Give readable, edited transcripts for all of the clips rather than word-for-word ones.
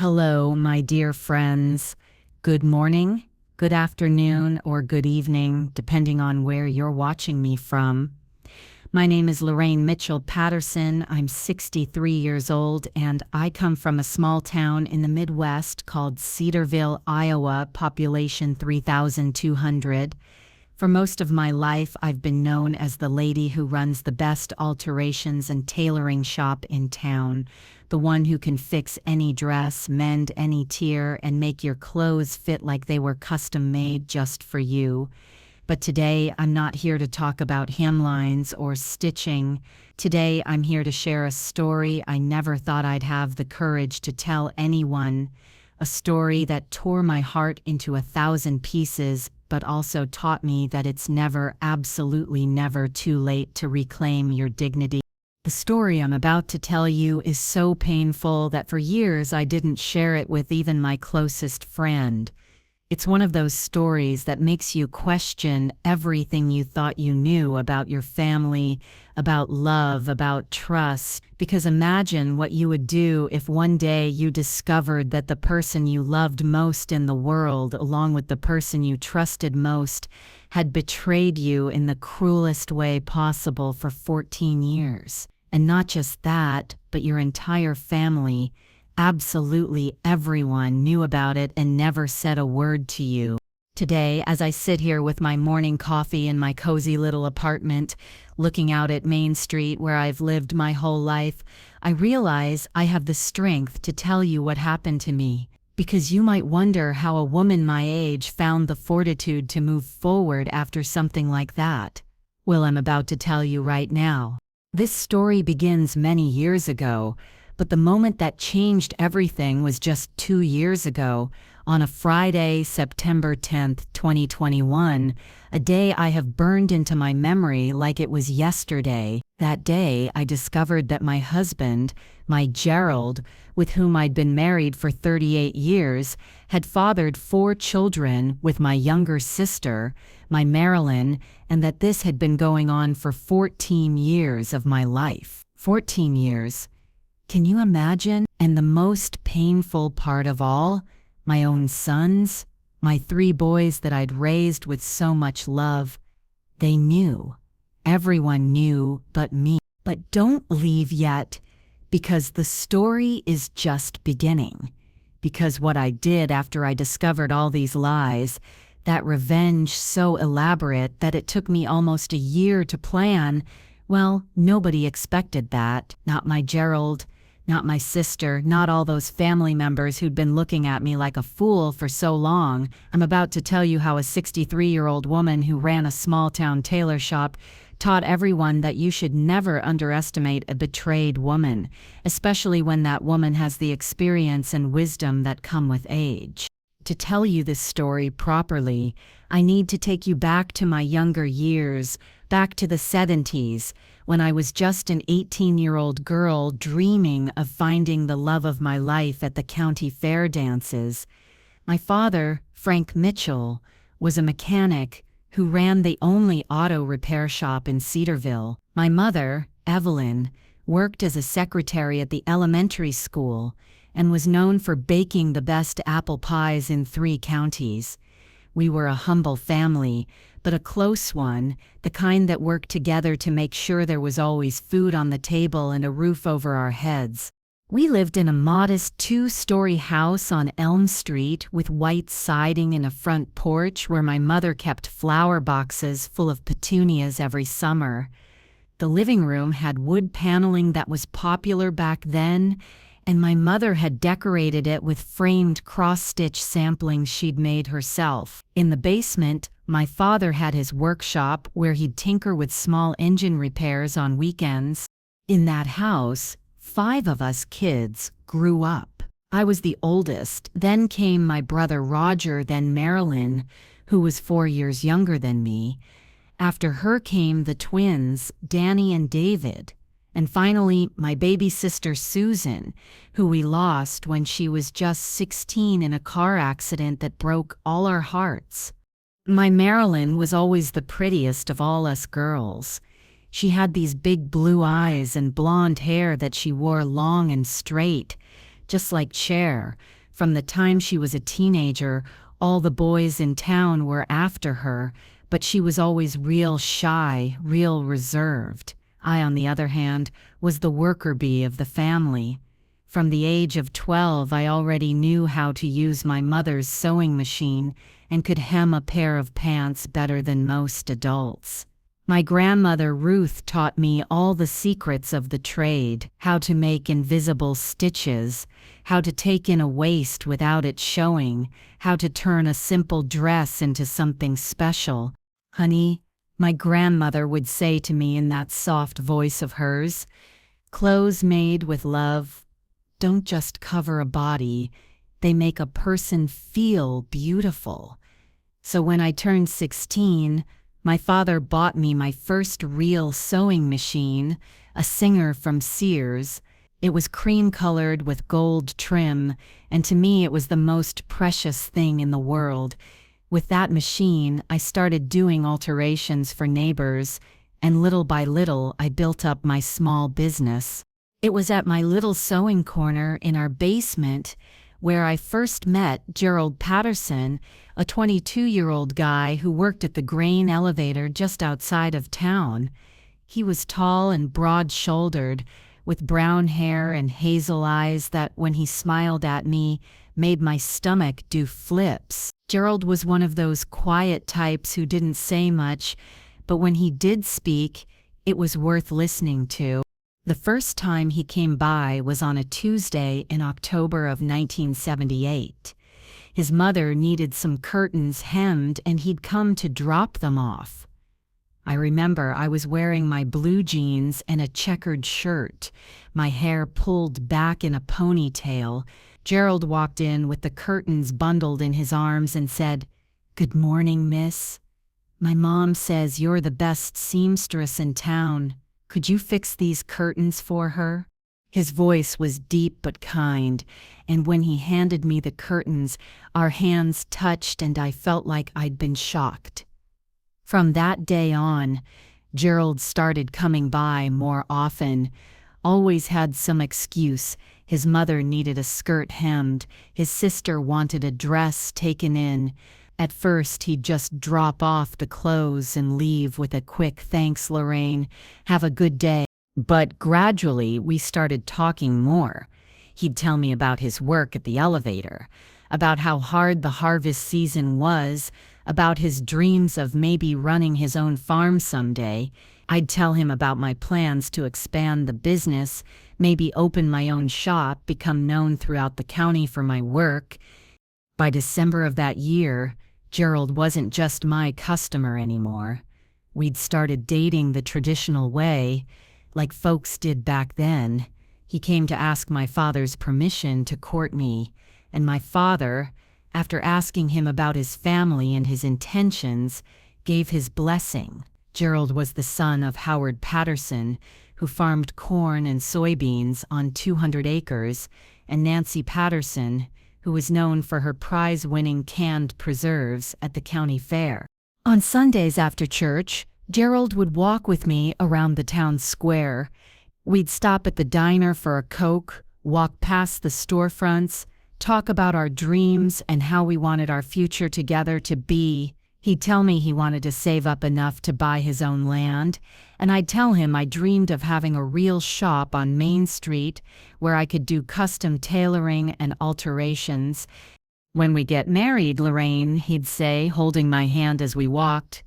Hello, my dear friends. Good morning, good afternoon, or good evening, depending on where you're watching me from. My name is Lorraine Mitchell Patterson. I'm 63 years old, and I come from a small town in the Midwest called Cedarville, Iowa, population 3,200. For most of my life, I've been known as the lady who runs the best alterations and tailoring shop in town, the one who can fix any dress, mend any tear, and make your clothes fit like they were custom made just for you. But today, I'm not here to talk about hemlines or stitching. Today, I'm here to share a story I never thought I'd have the courage to tell anyone. A story that tore my heart into 1,000 pieces, but also taught me that it's never, absolutely never too late to reclaim your dignity. The story I'm about to tell you is so painful that for years I didn't share it with even my closest friend. It's one of those stories that makes you question everything you thought you knew about your family, about love, about trust. Because imagine what you would do if one day you discovered that the person you loved most in the world, along with the person you trusted most, had betrayed you in the cruelest way possible for 14 years. And not just that, but your entire family. Absolutely everyone knew about it and never said a word to you. Today, as I sit here with my morning coffee in my cozy little apartment, looking out at Main Street where I've lived my whole life, I realize I have the strength to tell you what happened to me. Because you might wonder how a woman my age found the fortitude to move forward after something like that. Well, I'm about to tell you right now. This story begins many years ago, but the moment that changed everything was just 2 years ago, on a Friday, September 10th, 2021, a day I have burned into my memory like it was yesterday. That day, I discovered that my husband, my Gerald, with whom I'd been married for 38 years, had fathered 4 children with my younger sister, my Marilyn, and that this had been going on for 14 years of my life. 14 years. Can you imagine? And the most painful part of all, my own sons, my 3 boys that I'd raised with so much love, they knew. Everyone knew but me. But don't leave yet, because the story is just beginning. Because what I did after I discovered all these lies, that revenge so elaborate that it took me almost a year to plan, well, nobody expected that. Not my Gerald, not my sister, not all those family members who'd been looking at me like a fool for so long. I'm about to tell you how a 63-year-old woman who ran a small-town tailor shop taught everyone that you should never underestimate a betrayed woman, especially when that woman has the experience and wisdom that come with age. To tell you this story properly, I need to take you back to my younger years, back to the 70s, when I was just an 18-year-old girl dreaming of finding the love of my life at the county fair dances. My father, Frank Mitchell, was a mechanic who ran the only auto repair shop in Cedarville. My mother, Evelyn, worked as a secretary at the elementary school and was known for baking the best apple pies in 3 counties. We were a humble family, but a close one, the kind that worked together to make sure there was always food on the table and a roof over our heads. We lived in a modest 2-story house on Elm Street with white siding and a front porch where my mother kept flower boxes full of petunias every summer. The living room had wood paneling that was popular back then, and my mother had decorated it with framed cross-stitch samplings she'd made herself. In the basement, my father had his workshop where he'd tinker with small engine repairs on weekends. In that house, 5 of us kids grew up. I was the oldest, then came my brother Roger, then Marilyn, who was 4 years younger than me. After her came the twins, Danny and David. And finally, my baby sister Susan, who we lost when she was just 16 in a car accident that broke all our hearts. My Marilyn was always the prettiest of all us girls. She had these big blue eyes and blonde hair that she wore long and straight, just like Cher. From the time she was a teenager, all the boys in town were after her, but she was always real shy, real reserved. I, on the other hand, was the worker bee of the family. From the age of 12, I already knew how to use my mother's sewing machine and could hem a pair of pants better than most adults. My grandmother Ruth taught me all the secrets of the trade, how to make invisible stitches, how to take in a waist without it showing, how to turn a simple dress into something special. "Honey," my grandmother would say to me in that soft voice of hers, "clothes made with love don't just cover a body, they make a person feel beautiful." So when I turned 16, my father bought me my first real sewing machine, a Singer from Sears. It was cream-colored with gold trim, and to me it was the most precious thing in the world. With that machine, I started doing alterations for neighbors, and little by little I built up my small business. It was at my little sewing corner in our basement where I first met Gerald Patterson, a 22-year-old guy who worked at the grain elevator just outside of town. He was tall and broad-shouldered, with brown hair and hazel eyes that, when he smiled at me, made my stomach do flips. Gerald was one of those quiet types who didn't say much, but when he did speak, it was worth listening to. The first time he came by was on a Tuesday in October of 1978. His mother needed some curtains hemmed and he'd come to drop them off. I remember I was wearing my blue jeans and a checkered shirt, my hair pulled back in a ponytail. Gerald walked in with the curtains bundled in his arms and said, "Good morning, miss. My mom says you're the best seamstress in town. Could you fix these curtains for her?" His voice was deep but kind, and when he handed me the curtains, our hands touched and I felt like I'd been shocked. From that day on, Gerald started coming by more often. Always had some excuse. His mother needed a skirt hemmed, his sister wanted a dress taken in. At first, he'd just drop off the clothes and leave with a quick "Thanks, Lorraine. Have a good day." But gradually, we started talking more. He'd tell me about his work at the elevator, about how hard the harvest season was, about his dreams of maybe running his own farm someday. I'd tell him about my plans to expand the business, maybe open my own shop, become known throughout the county for my work. By December of that year, Gerald wasn't just my customer anymore. We'd started dating the traditional way, like folks did back then. He came to ask my father's permission to court me, and my father, after asking him about his family and his intentions, gave his blessing. Gerald was the son of Howard Patterson, who farmed corn and soybeans on 200 acres, and Nancy Patterson, who was known for her prize-winning canned preserves at the county fair. On Sundays after church, Gerald would walk with me around the town square. We'd stop at the diner for a Coke, walk past the storefronts, talk about our dreams and how we wanted our future together to be. He'd tell me he wanted to save up enough to buy his own land, and I'd tell him I dreamed of having a real shop on Main Street where I could do custom tailoring and alterations. "When we get married, Lorraine," he'd say, holding my hand as we walked,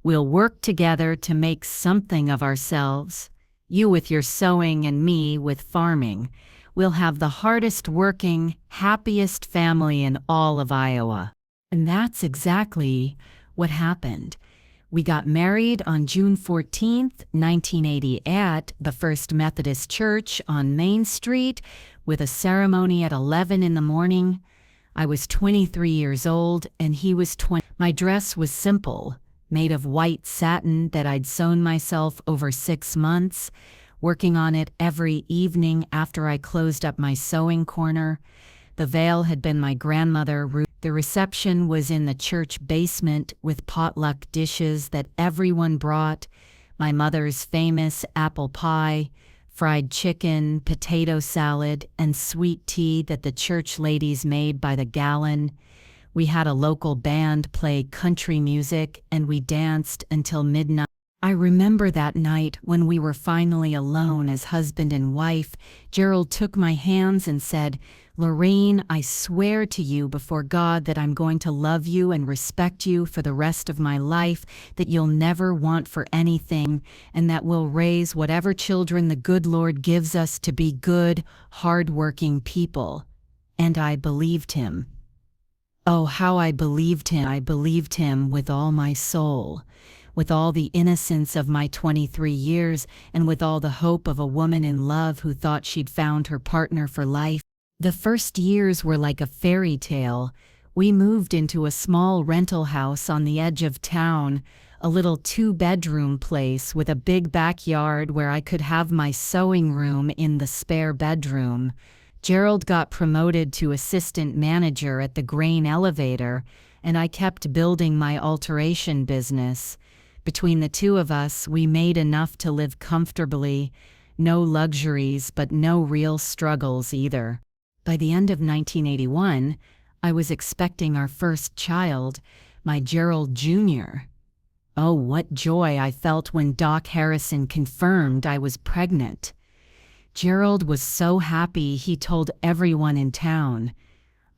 "we'll work together to make something of ourselves. You with your sewing and me with farming. We'll have the hardest working, happiest family in all of Iowa." And that's exactly what happened. We got married on June 14th, 1980 at the First Methodist Church on Main Street with a ceremony at 11 in the morning. I was 23 years old and he was 20. My dress was simple, made of white satin that I'd sewn myself over 6 months, working on it every evening after I closed up my sewing corner. The veil had been my grandmother Ruth. The reception was in the church basement with potluck dishes that everyone brought, my mother's famous apple pie, fried chicken, potato salad, and sweet tea that the church ladies made by the gallon. We had a local band play country music, and we danced until midnight. I remember that night when we were finally alone as husband and wife. Gerald took my hands and said, "Lorraine, I swear to you before God that I'm going to love you and respect you for the rest of my life, that you'll never want for anything, and that we'll raise whatever children the good Lord gives us to be good, hard-working people." And I believed him. Oh, how I believed him. I believed him with all my soul, with all the innocence of my 23 years, and with all the hope of a woman in love who thought she'd found her partner for life. The first years were like a fairy tale. We moved into a small rental house on the edge of town, a little 2-bedroom place with a big backyard where I could have my sewing room in the spare bedroom. Gerald got promoted to assistant manager at the grain elevator, and I kept building my alteration business. Between the two of us, we made enough to live comfortably. No luxuries, but no real struggles either. By the end of 1981, I was expecting our first child, my Gerald Jr. Oh, what joy I felt when Doc Harrison confirmed I was pregnant. Gerald was so happy he told everyone in town.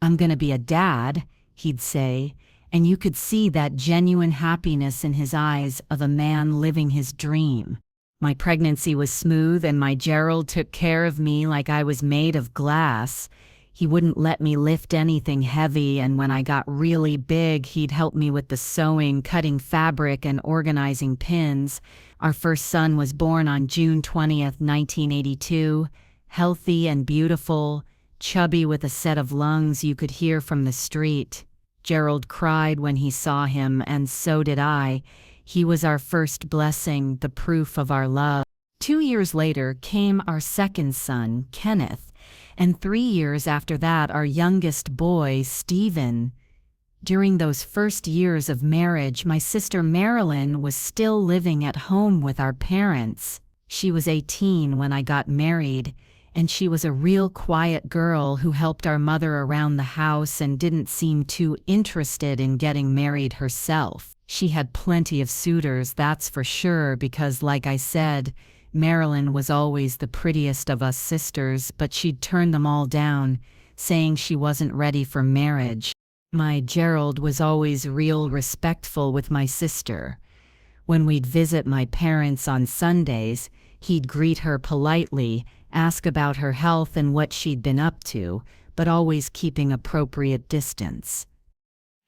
"I'm gonna be a dad," he'd say, and you could see that genuine happiness in his eyes of a man living his dream. My pregnancy was smooth, and my Gerald took care of me like I was made of glass. He wouldn't let me lift anything heavy, and when I got really big, he'd help me with the sewing, cutting fabric, and organizing pins. Our first son was born on June 20th, 1982, healthy and beautiful, chubby with a set of lungs you could hear from the street. Gerald cried when he saw him, and so did I. He was our first blessing, the proof of our love. 2 years later came our second son, Kenneth, and 3 years after that our youngest boy, Stephen. During those first years of marriage, my sister Marilyn was still living at home with our parents. She was 18 when I got married, and she was a real quiet girl who helped our mother around the house and didn't seem too interested in getting married herself. She had plenty of suitors, that's for sure, because like I said, Marilyn was always the prettiest of us sisters, but she'd turn them all down, saying she wasn't ready for marriage. My Gerald was always real respectful with my sister. When we'd visit my parents on Sundays, he'd greet her politely, ask about her health and what she'd been up to, but always keeping appropriate distance.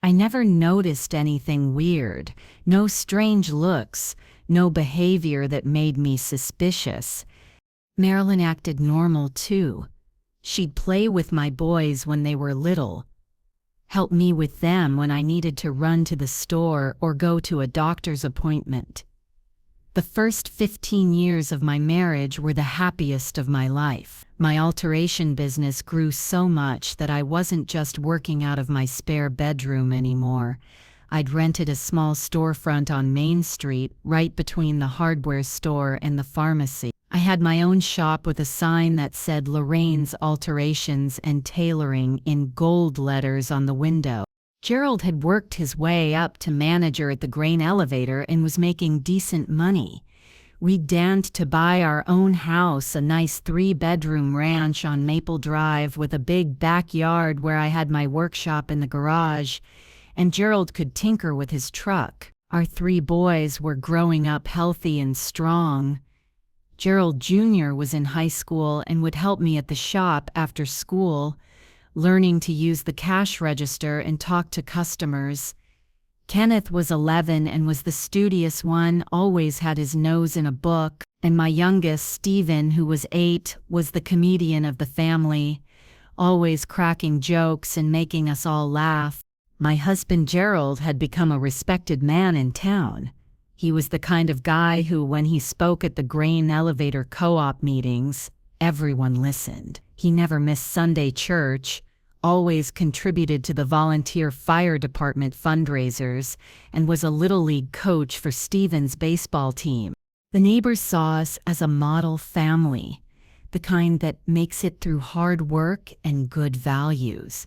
I never noticed anything weird, no strange looks, no behavior that made me suspicious. Marilyn acted normal too. She'd play with my boys when they were little, help me with them when I needed to run to the store or go to a doctor's appointment. The first 15 years of my marriage were the happiest of my life. My alteration business grew so much that I wasn't just working out of my spare bedroom anymore. I'd rented a small storefront on Main Street, right between the hardware store and the pharmacy. I had my own shop with a sign that said Lorraine's Alterations and Tailoring in gold letters on the window. Gerald had worked his way up to manager at the grain elevator and was making decent money. We'd danced to buy our own house, a nice 3-bedroom ranch on Maple Drive with a big backyard where I had my workshop in the garage, and Gerald could tinker with his truck. Our 3 boys were growing up healthy and strong. Gerald Jr. was in high school and would help me at the shop after school, learning to use the cash register and talk to customers. Kenneth was 11 and was the studious one, always had his nose in a book, and my youngest, Stephen, who was 8, was the comedian of the family, always cracking jokes and making us all laugh. My husband Gerald had become a respected man in town. He was the kind of guy who, when he spoke at the grain elevator co-op meetings, everyone listened. He never missed Sunday church, always contributed to the volunteer fire department fundraisers, and was a Little League coach for Stephen's baseball team. The neighbors saw us as a model family, the kind that makes it through hard work and good values.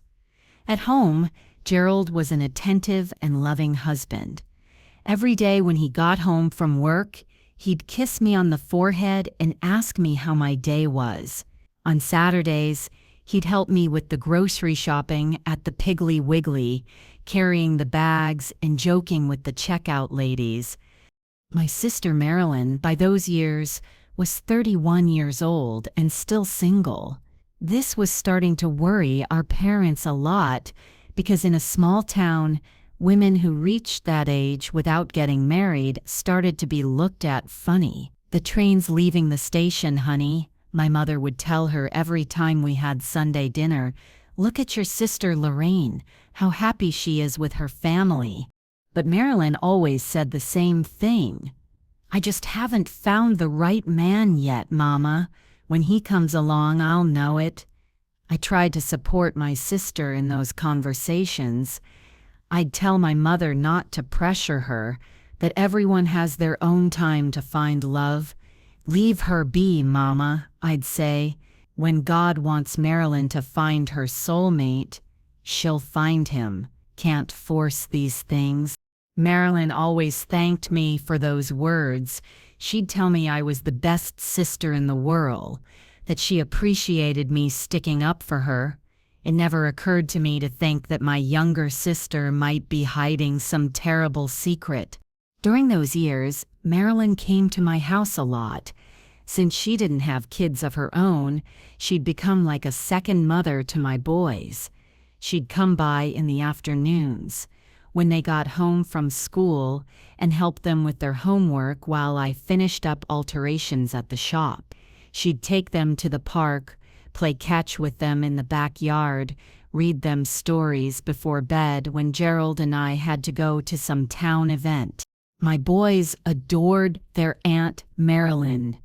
At home, Gerald was an attentive and loving husband. Every day when he got home from work, he'd kiss me on the forehead and ask me how my day was. On Saturdays, he'd help me with the grocery shopping at the Piggly Wiggly, carrying the bags and joking with the checkout ladies. My sister Marilyn, by those years, was 31 years old and still single. This was starting to worry our parents a lot because in a small town, women who reached that age without getting married started to be looked at funny. "The train's leaving the station, honey," my mother would tell her every time we had Sunday dinner. "Look at your sister Lorraine, how happy she is with her family." But Marilyn always said the same thing. "I just haven't found the right man yet, Mama. When he comes along, I'll know it." I tried to support my sister in those conversations. I'd tell my mother not to pressure her, that everyone has their own time to find love. "Leave her be, Mama," I'd say. "When God wants Marilyn to find her soulmate, she'll find him. Can't force these things." Marilyn always thanked me for those words. She'd tell me I was the best sister in the world, that she appreciated me sticking up for her. It never occurred to me to think that my younger sister might be hiding some terrible secret. During those years, Marilyn came to my house a lot. Since she didn't have kids of her own, she'd become like a second mother to my boys. She'd come by in the afternoons, when they got home from school, and help them with their homework while I finished up alterations at the shop. She'd take them to the park, play catch with them in the backyard, read them stories before bed when Gerald and I had to go to some town event. My boys adored their Aunt Marilyn.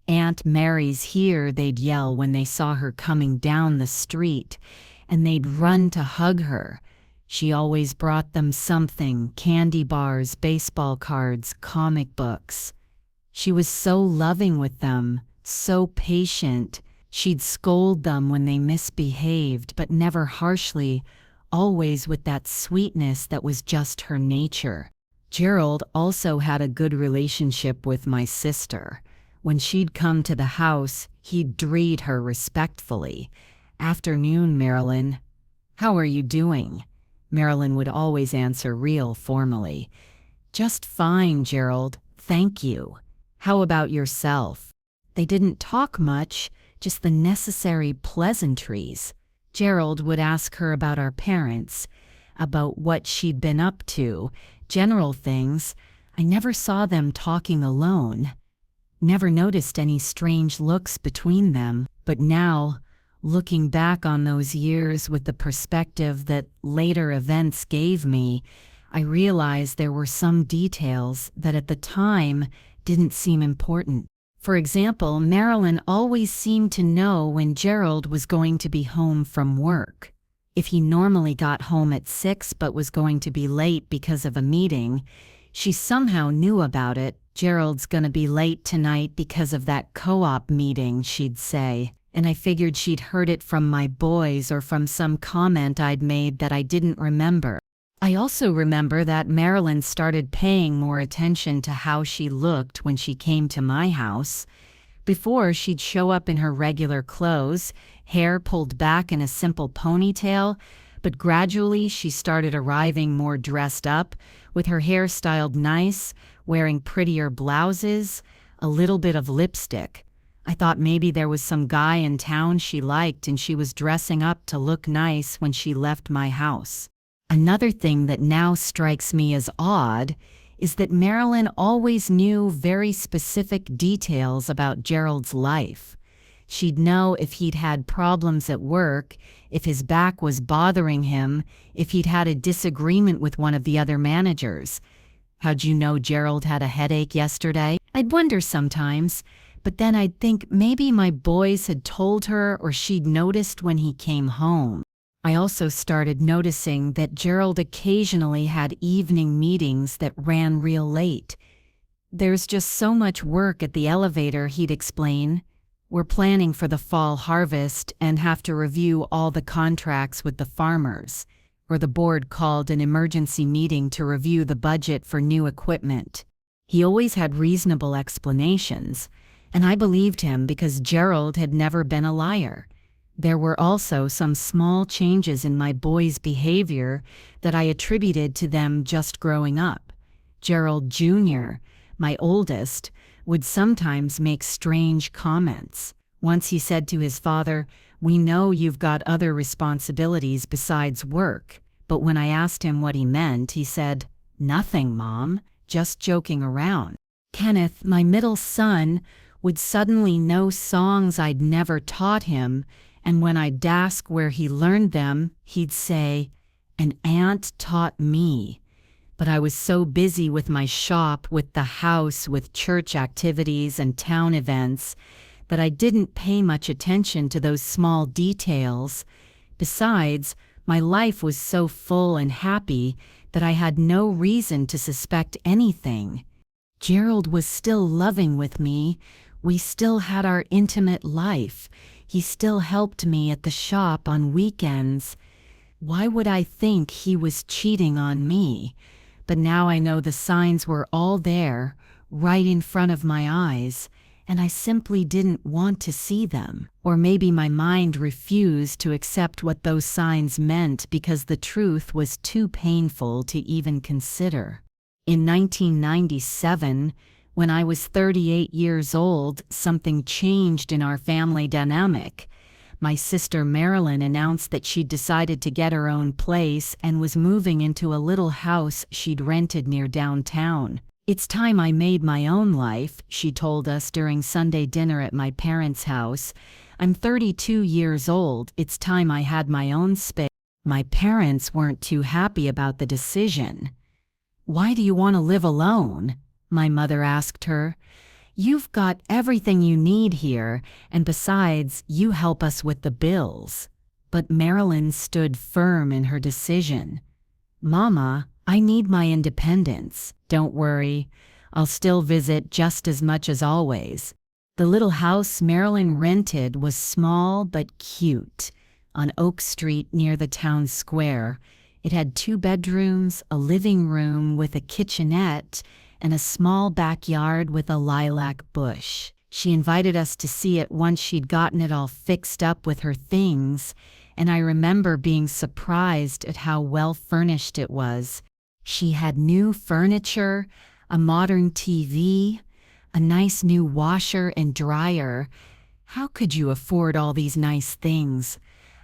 "Aunt Mary's here," they'd yell when they saw her coming down the street, and they'd run to hug her. She always brought them something: candy bars, baseball cards, comic books. She was so loving with them, so patient. She'd scold them when they misbehaved, but never harshly, always with that sweetness that was just her nature. Gerald also had a good relationship with my sister. When she'd come to the house, he'd greet her respectfully. "Afternoon, Marilyn. How are you doing?" Marilyn would always answer real formally. "Just fine, Gerald. Thank you. How about yourself?" They didn't talk much, just the necessary pleasantries. Gerald would ask her about our parents, about what she'd been up to, general things. I never saw them talking alone. Never noticed any strange looks between them, but now, looking back on those years with the perspective that later events gave me, I realized there were some details that at the time didn't seem important. For example, Marilyn always seemed to know when Gerald was going to be home from work. If he normally got home at 6 but was going to be late because of a meeting, she somehow knew about it. "Gerald's gonna be late tonight because of that co-op meeting," she'd say. And I figured she'd heard it from my boys or from some comment I'd made that I didn't remember. I also remember that Marilyn started paying more attention to how she looked when she came to my house. Before, she'd show up in her regular clothes, hair pulled back in a simple ponytail, but gradually she started arriving more dressed up, with her hair styled nice, wearing prettier blouses, a little bit of lipstick. I thought maybe there was some guy in town she liked and she was dressing up to look nice when she left my house. Another thing that now strikes me as odd is that Marilyn always knew very specific details about Gerald's life. She'd know if he'd had problems at work, if his back was bothering him, if he'd had a disagreement with one of the other managers. "How'd you know Gerald had a headache yesterday?" I'd wonder sometimes. But then I'd think maybe my boys had told her or she'd noticed when he came home. I also started noticing that Gerald occasionally had evening meetings that ran real late. "There's just so much work at the elevator," he'd explain. "We're planning for the fall harvest and have to review all the contracts with the farmers," or the board called an emergency meeting to review the budget for new equipment. He always had reasonable explanations, and I believed him because Gerald had never been a liar. There were also some small changes in my boys' behavior that I attributed to them just growing up. Gerald Jr., my oldest, would sometimes make strange comments. Once he said to his father, "We know you've got other responsibilities besides work," but when I asked him what he meant, he said, "Nothing, Mom, just joking around." Kenneth, my middle son, would suddenly know songs I'd never taught him, and when I'd ask where he learned them, he'd say, "An aunt taught me." But I was so busy with my shop, with the house, with church activities and town events, that I didn't pay much attention to those small details. Besides, my life was so full and happy that I had no reason to suspect anything. Gerald was still loving with me. We still had our intimate life. He still helped me at the shop on weekends. Why would I think he was cheating on me? But now I know the signs were all there, right in front of my eyes, and I simply didn't want to see them. Or maybe my mind refused to accept what those signs meant because the truth was too painful to even consider. In 1997, when I was 38 years old, something changed in our family dynamic. My sister Marilyn announced that she'd decided to get her own place and was moving into a little house she'd rented near downtown. "It's time I made my own life," she told us during Sunday dinner at my parents' house. "I'm 32 years old. It's time I had my own space." My parents weren't too happy about the decision. "Why do you want to live alone?" my mother asked her. "You've got everything you need here, and besides, you help us with the bills." But Marilyn stood firm in her decision. "Mama, I need my independence. Don't worry, I'll still visit just as much as always." The little house Marilyn rented was small but cute, on Oak Street near the town square. It had 2 bedrooms, a living room with a kitchenette, and a small backyard with a lilac bush. She invited us to see it once she'd gotten it all fixed up with her things, and I remember being surprised at how well furnished it was. She had new furniture, a modern TV, a nice new washer and dryer. "How could you afford all these nice things?"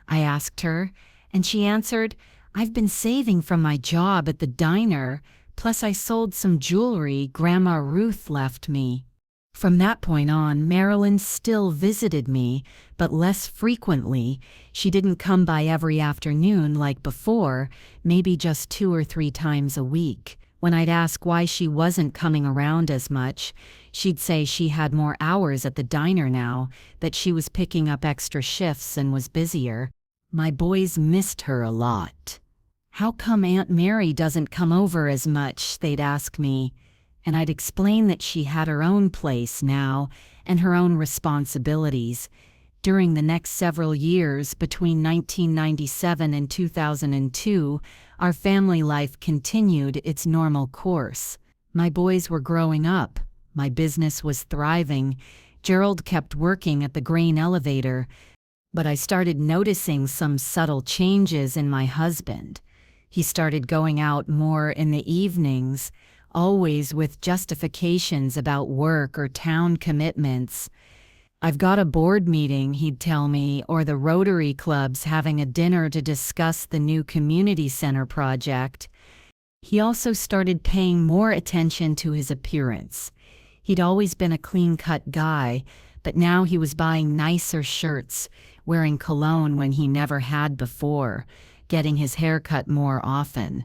I asked her, and she answered, "I've been saving from my job at the diner. Plus I sold some jewelry Grandma Ruth left me." From that point on, Marilyn still visited me, but less frequently. She didn't come by every afternoon like before, maybe just 2 or 3 times a week. When I'd ask why she wasn't coming around as much, she'd say she had more hours at the diner now, that she was picking up extra shifts and was busier. My boys missed her a lot. "How come Aunt Mary doesn't come over as much?" they'd ask me, and I'd explain that she had her own place now and her own responsibilities. During the next several years, between 1997 and 2002, our family life continued its normal course. My boys were growing up. My business was thriving. Gerald kept working at the grain elevator, but I started noticing some subtle changes in my husband. He started going out more in the evenings, always with justifications about work or town commitments. "I've got a board meeting," he'd tell me, or the Rotary Club's having a dinner to discuss the new community center project. He also started paying more attention to his appearance. He'd always been a clean-cut guy, but now he was buying nicer shirts, wearing cologne when he never had before, getting his hair cut more often.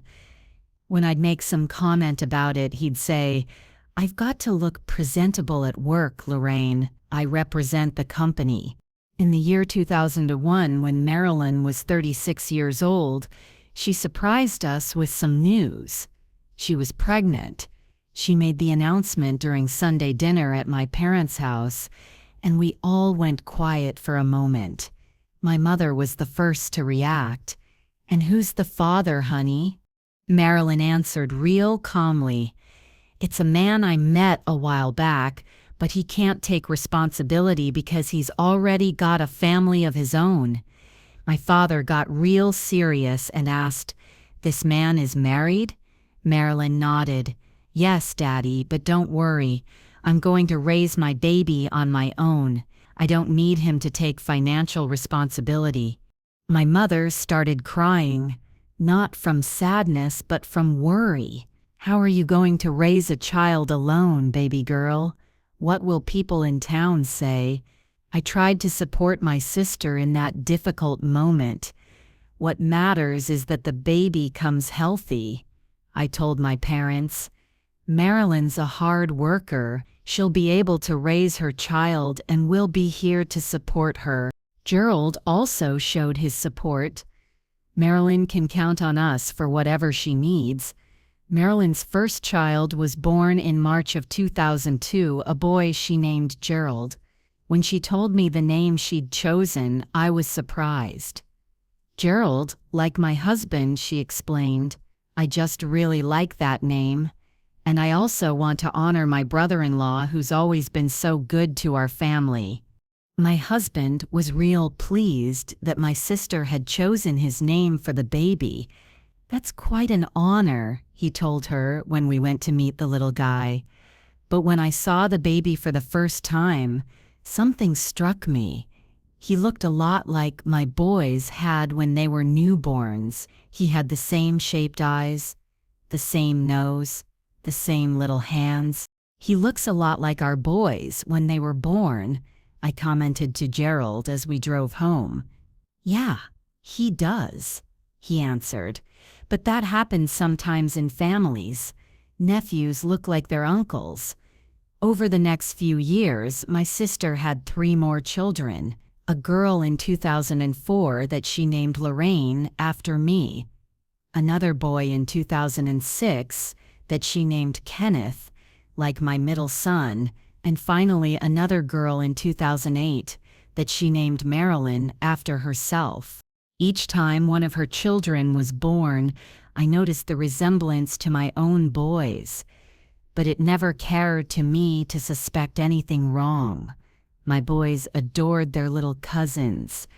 When I'd make some comment about it, he'd say, "I've got to look presentable at work, Lorraine. I represent the company." In the year 2001, when Marilyn was 36 years old, she surprised us with some news. She was pregnant. She made the announcement during Sunday dinner at my parents' house, and we all went quiet for a moment. My mother was the first to react. "And who's the father, honey?" Marilyn answered real calmly. "It's a man I met a while back, but he can't take responsibility because he's already got a family of his own." My father got real serious and asked, "This man is married?" Marilyn nodded. "Yes, Daddy, but don't worry. I'm going to raise my baby on my own. I don't need him to take financial responsibility." My mother started crying, not from sadness but from worry. "How are you going to raise a child alone, baby girl? What will people in town say?" I tried to support my sister in that difficult moment. "What matters is that the baby comes healthy," I told my parents. "Marilyn's a hard worker. She'll be able to raise her child and we'll be here to support her." Gerald also showed his support. "Marilyn can count on us for whatever she needs." Marilyn's first child was born in March of 2002, a boy she named Gerald. When she told me the name she'd chosen, I was surprised. "Gerald, like my husband," she explained. "I just really like that name. And I also want to honor my brother-in-law who's always been so good to our family." My husband was real pleased that my sister had chosen his name for the baby. "That's quite an honor," he told her when we went to meet the little guy. But when I saw the baby for the first time, something struck me. He looked a lot like my boys had when they were newborns. He had the same shaped eyes, the same nose, the same little hands. "He looks a lot like our boys when they were born," I commented to Gerald as we drove home. "Yeah, he does," he answered. "But that happens sometimes in families. Nephews look like their uncles." Over the next few years, my sister had 3 more children. A girl in 2004 that she named Lorraine after me. Another boy in 2006 that she named Kenneth, like my middle son. And finally another girl in 2008 that she named Marilyn after herself. Each time one of her children was born, I noticed the resemblance to my own boys. But it never occurred to me to suspect anything wrong. My boys adored their little cousins.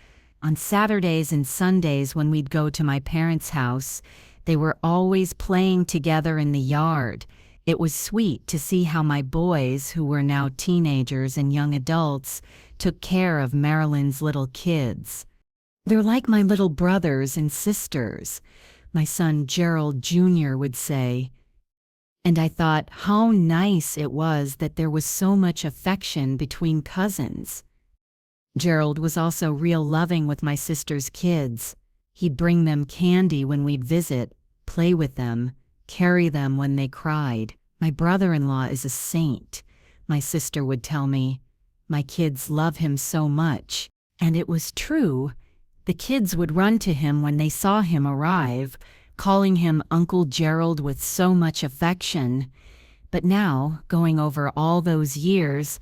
On Saturdays and Sundays when we'd go to my parents' house, they were always playing together in the yard. It was sweet to see how my boys, who were now teenagers and young adults, took care of Marilyn's little kids. "They're like my little brothers and sisters," my son Gerald Jr. would say. And I thought how nice it was that there was so much affection between cousins. Gerald was also real loving with my sister's kids. He'd bring them candy when we'd visit, play with them, carry them when they cried. "My brother-in-law is a saint," my sister would tell me. "My kids love him so much." And it was true. The kids would run to him when they saw him arrive, calling him Uncle Gerald with so much affection. But now, going over all those years,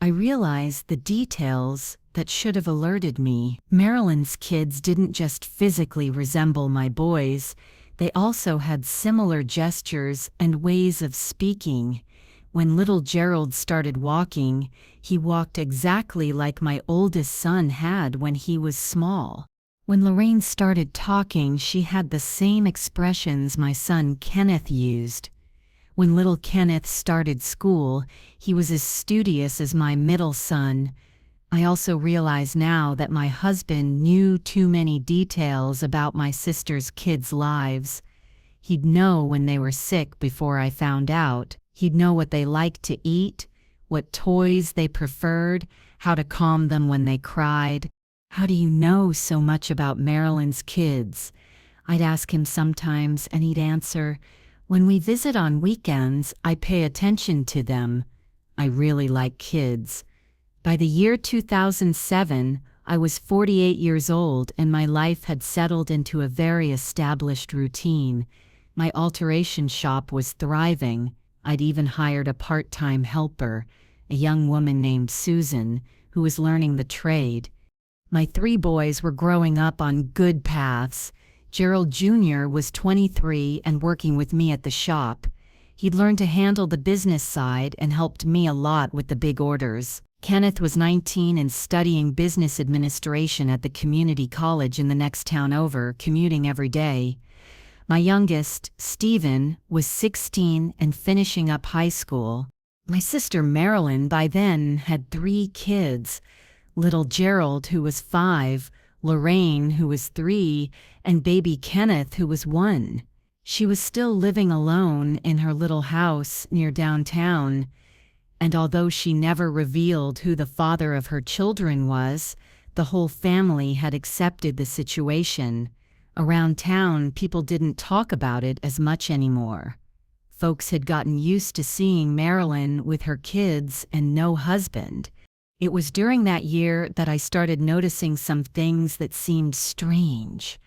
I realized the details that should have alerted me. Marilyn's kids didn't just physically resemble my boys. They also had similar gestures and ways of speaking. When little Gerald started walking, he walked exactly like my oldest son had when he was small. When Lorraine started talking, she had the same expressions my son Kenneth used. When little Kenneth started school, he was as studious as my middle son. I also realize now that my husband knew too many details about my sister's kids' lives. He'd know when they were sick before I found out. He'd know what they liked to eat, what toys they preferred, how to calm them when they cried. "How do you know so much about Marilyn's kids?" I'd ask him sometimes, and he'd answer, "When we visit on weekends, I pay attention to them. I really like kids." By the year 2007, I was 48 years old and my life had settled into a very established routine. My alteration shop was thriving. I'd even hired a part-time helper, a young woman named Susan, who was learning the trade. My 3 boys were growing up on good paths. Gerald Jr. was 23 and working with me at the shop. He'd learned to handle the business side and helped me a lot with the big orders. Kenneth was 19 and studying business administration at the community college in the next town over, commuting every day. My youngest, Stephen, was 16 and finishing up high school. My sister Marilyn by then had 3 kids: little Gerald, who was 5, Lorraine, who was 3, and baby Kenneth, who was 1. She was still living alone in her little house near downtown, and although she never revealed who the father of her children was, the whole family had accepted the situation. Around town, people didn't talk about it as much anymore. Folks had gotten used to seeing Marilyn with her kids and no husband. It was during that year that I started noticing some things that seemed strange,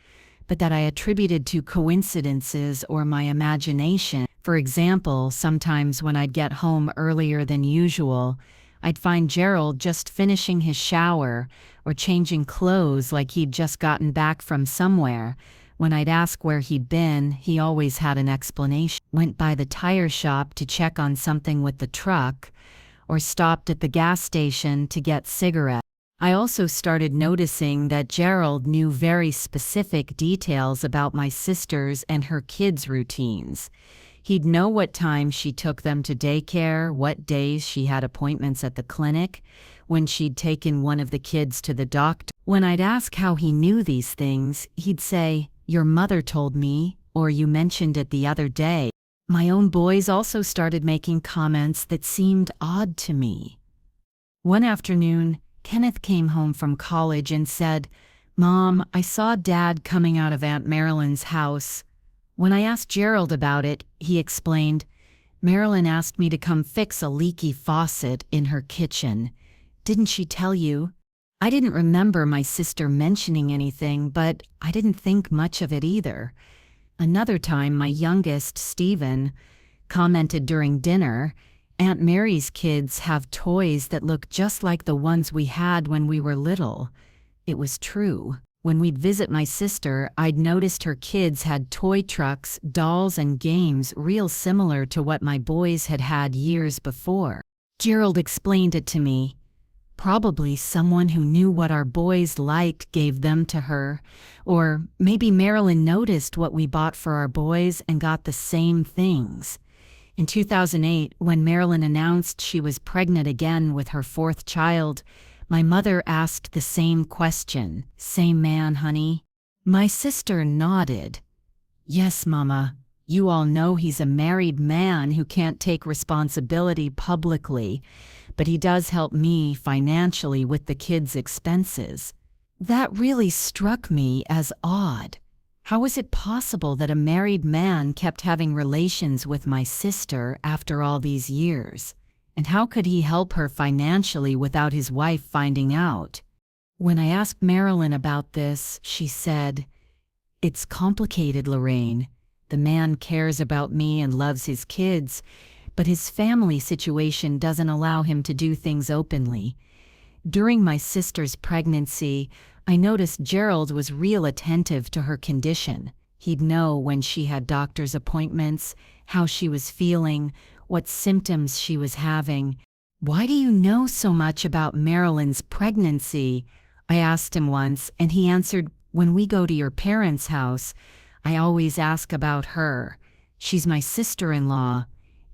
but that I attributed to coincidences or my imagination. For example, sometimes when I'd get home earlier than usual, I'd find Gerald just finishing his shower or changing clothes like he'd just gotten back from somewhere. When I'd ask where he'd been, he always had an explanation. Went by the tire shop to check on something with the truck, or stopped at the gas station to get cigarettes. I also started noticing that Gerald knew very specific details about my sisters and her kids' routines. He'd know what time she took them to daycare, what days she had appointments at the clinic, when she'd taken one of the kids to the doctor. When I'd ask how he knew these things, he'd say, "Your mother told me," or "You mentioned it the other day." My own boys also started making comments that seemed odd to me. One afternoon, Kenneth came home from college and said, "Mom, I saw Dad coming out of Aunt Marilyn's house." When I asked Gerald about it, he explained, "Marilyn asked me to come fix a leaky faucet in her kitchen. Didn't she tell you?" I didn't remember my sister mentioning anything, but I didn't think much of it either. Another time, my youngest, Stephen, commented during dinner, "Aunt Mary's kids have toys that look just like the ones we had when we were little." It was true. When we'd visit my sister, I'd noticed her kids had toy trucks, dolls, and games real similar to what my boys had had years before. Gerald explained it to me. Probably someone who knew what our boys liked gave them to her, or maybe Marilyn noticed what we bought for our boys and got the same things. In 2008, when Marilyn announced she was pregnant again with her 4th child, my mother asked the same question. "Same man, honey?" My sister nodded. "Yes, Mama. You all know he's a married man who can't take responsibility publicly, but he does help me financially with the kids' expenses." That really struck me as odd. How was it possible that a married man kept having relations with my sister after all these years? And how could he help her financially without his wife finding out? When I asked Marilyn about this, she said, "It's complicated, Lorraine. The man cares about me and loves his kids, but his family situation doesn't allow him to do things openly." During my sister's pregnancy, I noticed Gerald was real attentive to her condition. He'd know when she had doctor's appointments, how she was feeling, what symptoms she was having. "Why do you know so much about Marilyn's pregnancy?" I asked him once, and he answered, "When we go to your parents' house, I always ask about her. She's my sister-in-law.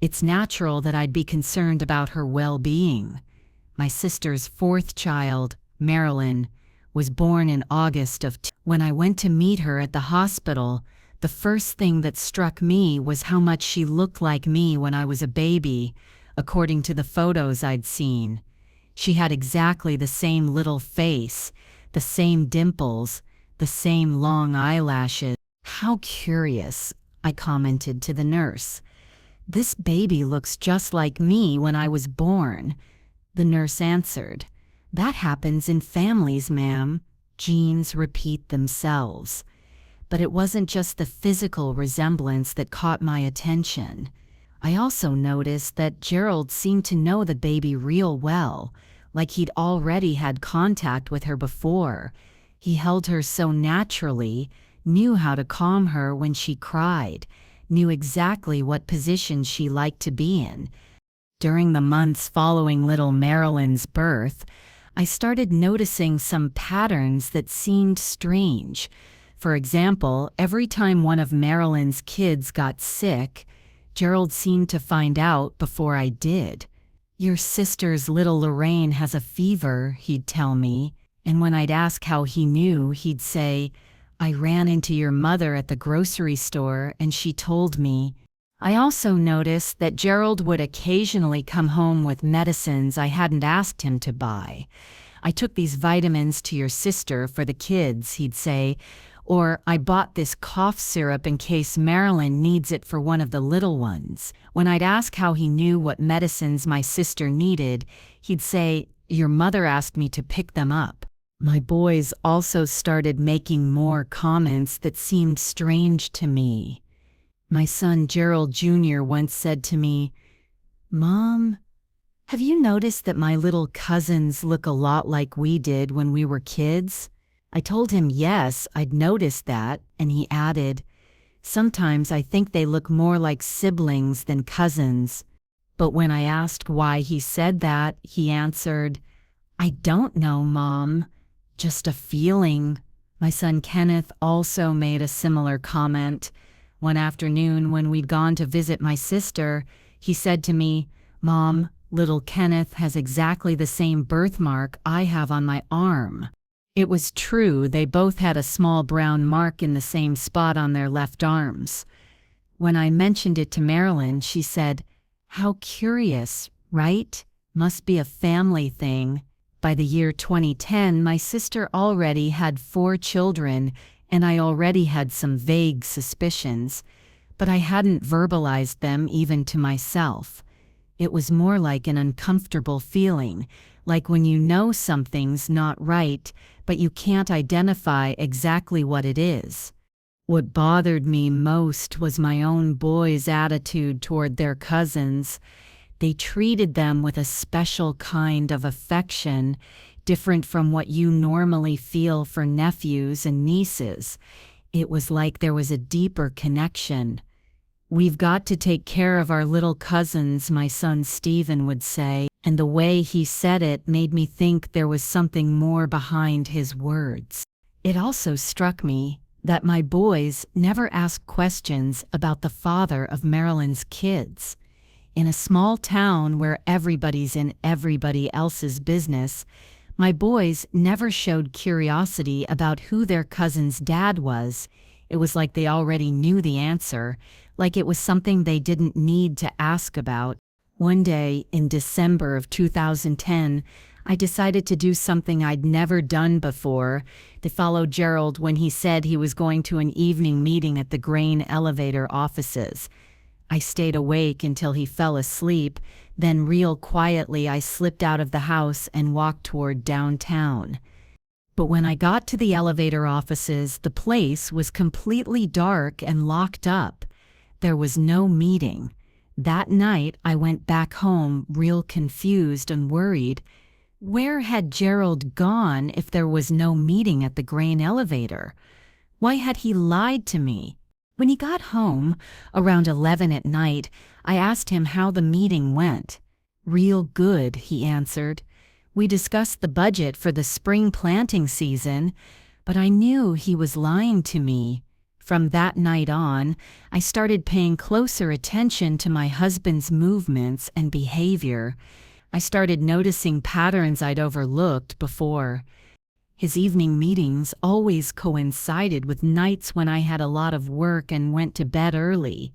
It's natural that I'd be concerned about her well-being." My sister's 4th child, Marilyn, was born in August of When I went to meet her at the hospital, the first thing that struck me was how much she looked like me when I was a baby, according to the photos I'd seen. She had exactly the same little face, the same dimples, the same long eyelashes. "How curious," I commented to the nurse. "This baby looks just like me when I was born." The nurse answered, "That happens in families, ma'am. Genes repeat themselves." But it wasn't just the physical resemblance that caught my attention. I also noticed that Gerald seemed to know the baby real well, like he'd already had contact with her before. He held her so naturally, knew how to calm her when she cried, knew exactly what position she liked to be in. During the months following little Marilyn's birth, I started noticing some patterns that seemed strange. For example, every time one of Marilyn's kids got sick, Gerald seemed to find out before I did. "Your sister's little Lorraine has a fever," he'd tell me, and when I'd ask how he knew, he'd say, "I ran into your mother at the grocery store and she told me." I also noticed that Gerald would occasionally come home with medicines I hadn't asked him to buy. "I took these vitamins to your sister for the kids," he'd say, or "I bought this cough syrup in case Marilyn needs it for one of the little ones." When I'd ask how he knew what medicines my sister needed, he'd say, "Your mother asked me to pick them up." My boys also started making more comments that seemed strange to me. My son Gerald Jr. once said to me, "Mom, have you noticed that my little cousins look a lot like we did when we were kids?" I told him yes, I'd noticed that, and he added, "Sometimes I think they look more like siblings than cousins." But when I asked why he said that, he answered, "I don't know, Mom, just a feeling." My son Kenneth also made a similar comment. One afternoon when we'd gone to visit my sister, he said to me, "Mom, little Kenneth has exactly the same birthmark I have on my arm." It was true, they both had a small brown mark in the same spot on their left arms. When I mentioned it to Marilyn, she said, "How curious, right? Must be a family thing." By the year 2010, my sister already had 4 children, and I already had some vague suspicions, but I hadn't verbalized them even to myself. It was more like an uncomfortable feeling, like when you know something's not right, but you can't identify exactly what it is. What bothered me most was my own boys' attitude toward their cousins. They treated them with a special kind of affection, different from what you normally feel for nephews and nieces. It was like there was a deeper connection. "We've got to take care of our little cousins," my son Stephen would say, and the way he said it made me think there was something more behind his words. It also struck me that my boys never asked questions about the father of Marilyn's kids. In a small town where everybody's in everybody else's business, my boys never showed curiosity about who their cousin's dad was. It was like they already knew the answer, like it was something they didn't need to ask about. One day, in December of 2010, I decided to do something I'd never done before, to follow Gerald when he said he was going to an evening meeting at the grain elevator offices. I stayed awake until he fell asleep, then real quietly I slipped out of the house and walked toward downtown. But when I got to the elevator offices, the place was completely dark and locked up. There was no meeting. That night, I went back home real confused and worried. Where had Gerald gone if there was no meeting at the grain elevator? Why had he lied to me? When he got home, around 11 at night, I asked him how the meeting went. "Real good," he answered. "We discussed the budget for the spring planting season," but I knew he was lying to me. From that night on, I started paying closer attention to my husband's movements and behavior. I started noticing patterns I'd overlooked before. His evening meetings always coincided with nights when I had a lot of work and went to bed early.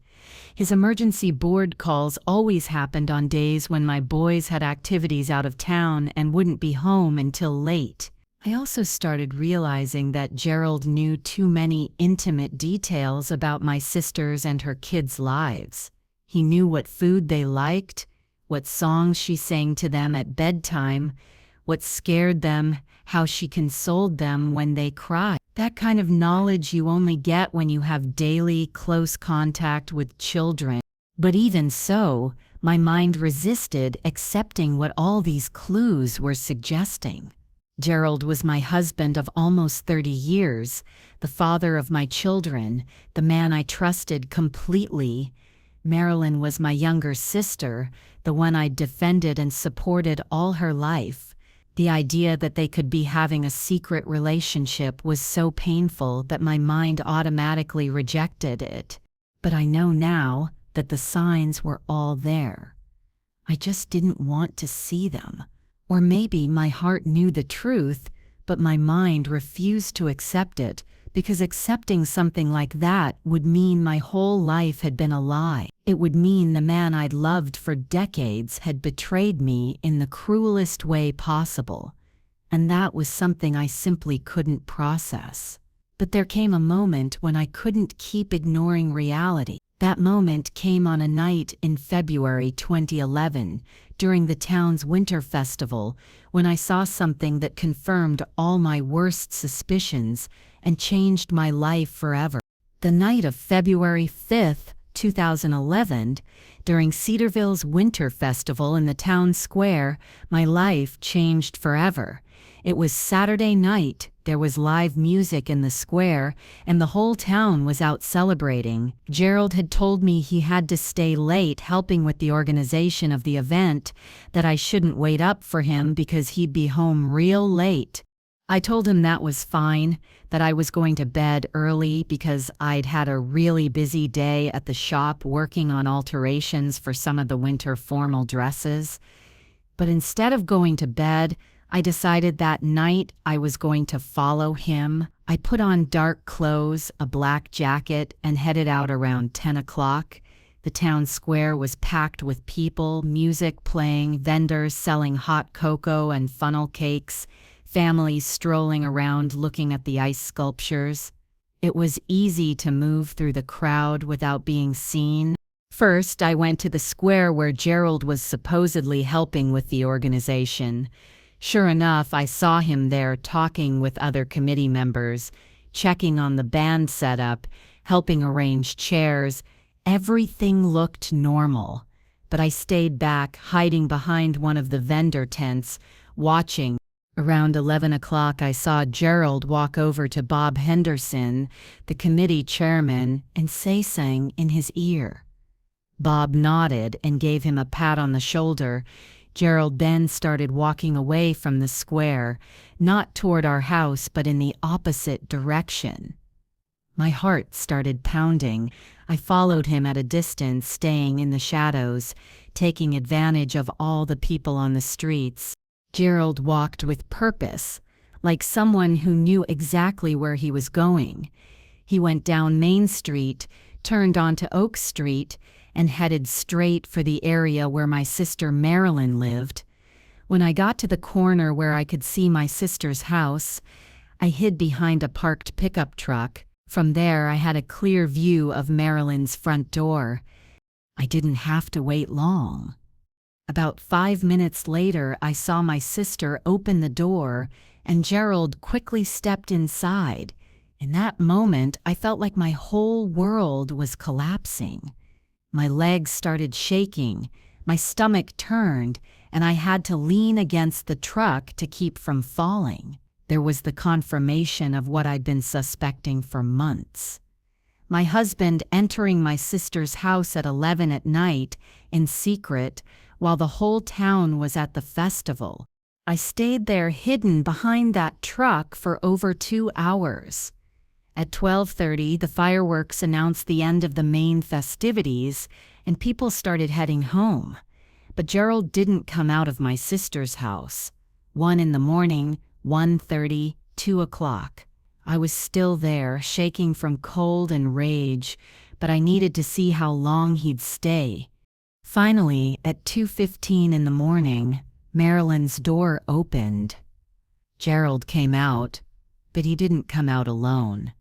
His emergency board calls always happened on days when my boys had activities out of town and wouldn't be home until late. I also started realizing that Gerald knew too many intimate details about my sisters and her kids' lives. He knew what food they liked, what songs she sang to them at bedtime, what scared them, how she consoled them when they cried. That kind of knowledge you only get when you have daily, close contact with children. But even so, my mind resisted accepting what all these clues were suggesting. Gerald was my husband of almost 30 years, the father of my children, the man I trusted completely. Marilyn was my younger sister, the one I'd defended and supported all her life. The idea that they could be having a secret relationship was so painful that my mind automatically rejected it. But I know now that the signs were all there. I just didn't want to see them. Or maybe my heart knew the truth, but my mind refused to accept it, because accepting something like that would mean my whole life had been a lie. It would mean the man I'd loved for decades had betrayed me in the cruelest way possible. And that was something I simply couldn't process. But there came a moment when I couldn't keep ignoring reality. That moment came on a night in February 2011, during the town's winter festival, when I saw something that confirmed all my worst suspicions and changed my life forever. The night of February 5th, 2011, during Cedarville's winter festival in the town square, my life changed forever. It was Saturday night, there was live music in the square, and the whole town was out celebrating. Gerald had told me he had to stay late helping with the organization of the event, that I shouldn't wait up for him because he'd be home real late. I told him that was fine, that I was going to bed early because I'd had a really busy day at the shop working on alterations for some of the winter formal dresses. But instead of going to bed, I decided that night I was going to follow him. I put on dark clothes, a black jacket, and headed out around 10 o'clock. The town square was packed with people, music playing, vendors selling hot cocoa and funnel cakes, families strolling around looking at the ice sculptures. It was easy to move through the crowd without being seen. First, I went to the square where Gerald was supposedly helping with the organization. Sure enough, I saw him there talking with other committee members, checking on the band setup, helping arrange chairs. Everything looked normal. But I stayed back, hiding behind one of the vendor tents, watching. Around 11 o'clock, I saw Gerald walk over to Bob Henderson, the committee chairman, and say something in his ear. Bob nodded and gave him a pat on the shoulder. Gerald then started walking away from the square, not toward our house but in the opposite direction. My heart started pounding. I followed him at a distance, staying in the shadows, taking advantage of all the people on the streets. Gerald walked with purpose, like someone who knew exactly where he was going. He went down Main Street, turned onto Oak Street, and headed straight for the area where my sister Marilyn lived. When I got to the corner where I could see my sister's house, I hid behind a parked pickup truck. From there, I had a clear view of Marilyn's front door. I didn't have to wait long. About 5 minutes later, I saw my sister open the door, and Gerald quickly stepped inside. In that moment, I felt like my whole world was collapsing. My legs started shaking, my stomach turned, and I had to lean against the truck to keep from falling. There was the confirmation of what I'd been suspecting for months. My husband entering my sister's house at 11 at night, in secret, while the whole town was at the festival. I stayed there hidden behind that truck for over 2 hours. At 12:30, the fireworks announced the end of the main festivities, and people started heading home. But Gerald didn't come out of my sister's house. 1 in the morning, 1:30, 2 o'clock. I was still there, shaking from cold and rage, but I needed to see how long he'd stay. Finally, at 2:15 in the morning, Marilyn's door opened. Gerald came out, but he didn't come out alone.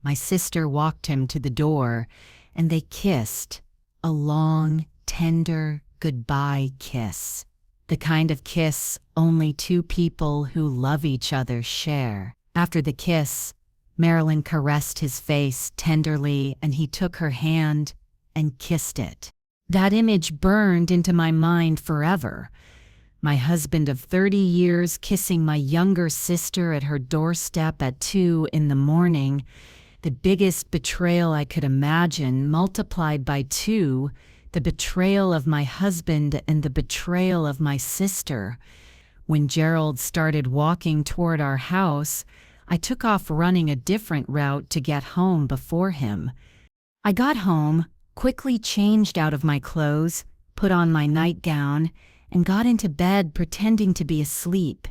My sister walked him to the door, and they kissed, a long, tender goodbye kiss. The kind of kiss only two people who love each other share. After the kiss, Marilyn caressed his face tenderly, and he took her hand and kissed it. That image burned into my mind forever. My husband of 30 years kissing my younger sister at her doorstep at 2 in the morning, the biggest betrayal I could imagine, multiplied by 2, the betrayal of my husband and the betrayal of my sister. When Gerald started walking toward our house, I took off running a different route to get home before him. I got home, quickly changed out of my clothes, put on my nightgown, and got into bed pretending to be asleep.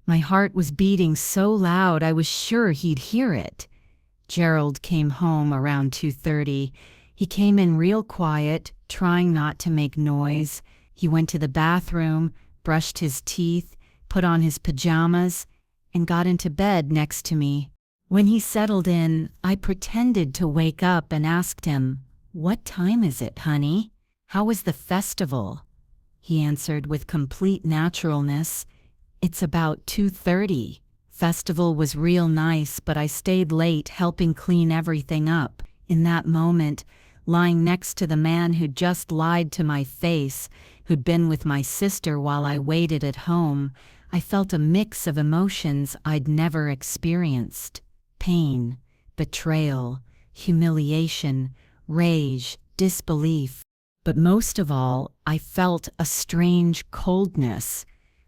My heart was beating so loud I was sure he'd hear it. Gerald came home around 2:30. He came in real quiet, trying not to make noise. He went to the bathroom, brushed his teeth, put on his pajamas, and got into bed next to me. When he settled in, I pretended to wake up and asked him, "What time is it, honey? How was the festival?" He answered with complete naturalness, "It's about 2:30. Festival was real nice, but I stayed late helping clean everything up." In that moment, lying next to the man who'd just lied to my face, who'd been with my sister while I waited at home, I felt a mix of emotions I'd never experienced. Pain, betrayal, humiliation, rage, disbelief. But most of all, I felt a strange coldness,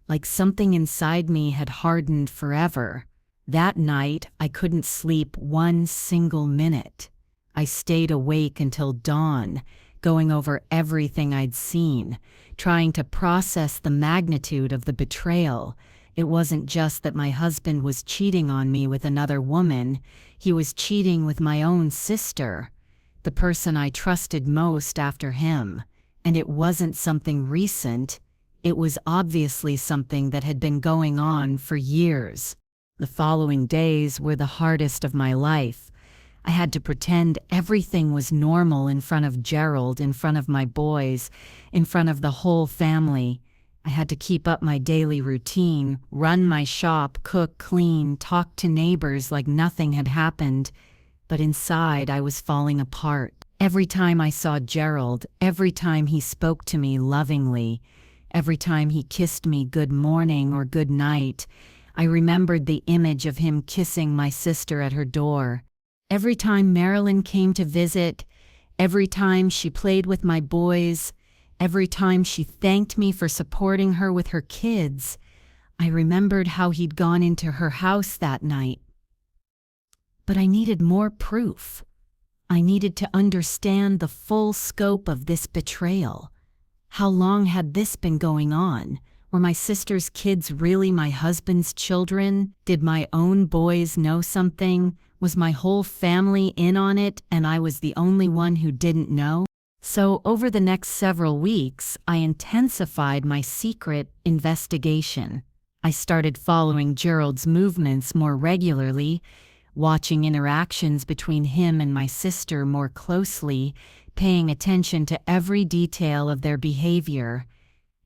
like something inside me had hardened forever. That night, I couldn't sleep one single minute. I stayed awake until dawn, going over everything I'd seen, trying to process the magnitude of the betrayal. It wasn't just that my husband was cheating on me with another woman, he was cheating with my own sister, the person I trusted most after him. And it wasn't something recent. It was obviously something that had been going on for years. The following days were the hardest of my life. I had to pretend everything was normal in front of Gerald, in front of my boys, in front of the whole family. I had to keep up my daily routine, run my shop, cook, clean, talk to neighbors like nothing had happened. But inside, I was falling apart. Every time I saw Gerald, every time he spoke to me lovingly, every time he kissed me good morning or good night, I remembered the image of him kissing my sister at her door. Every time Marilyn came to visit, every time she played with my boys, every time she thanked me for supporting her with her kids, I remembered how he'd gone into her house that night. But I needed more proof. I needed to understand the full scope of this betrayal. How long had this been going on? Were my sister's kids really my husband's children? Did my own boys know something? Was my whole family in on it and I was the only one who didn't know? So over the next several weeks, I intensified my secret investigation. I started following Gerald's movements more regularly, watching interactions between him and my sister more closely, paying attention to every detail of their behavior.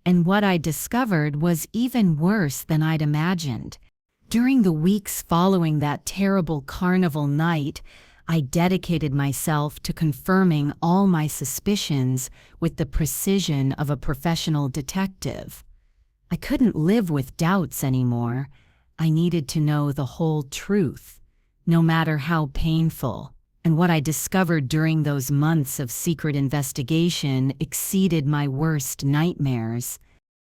And what I discovered was even worse than I'd imagined. During the weeks following that terrible carnival night, I dedicated myself to confirming all my suspicions with the precision of a professional detective. I couldn't live with doubts anymore. I needed to know the whole truth, no matter how painful. And what I discovered during those months of secret investigation exceeded my worst nightmares.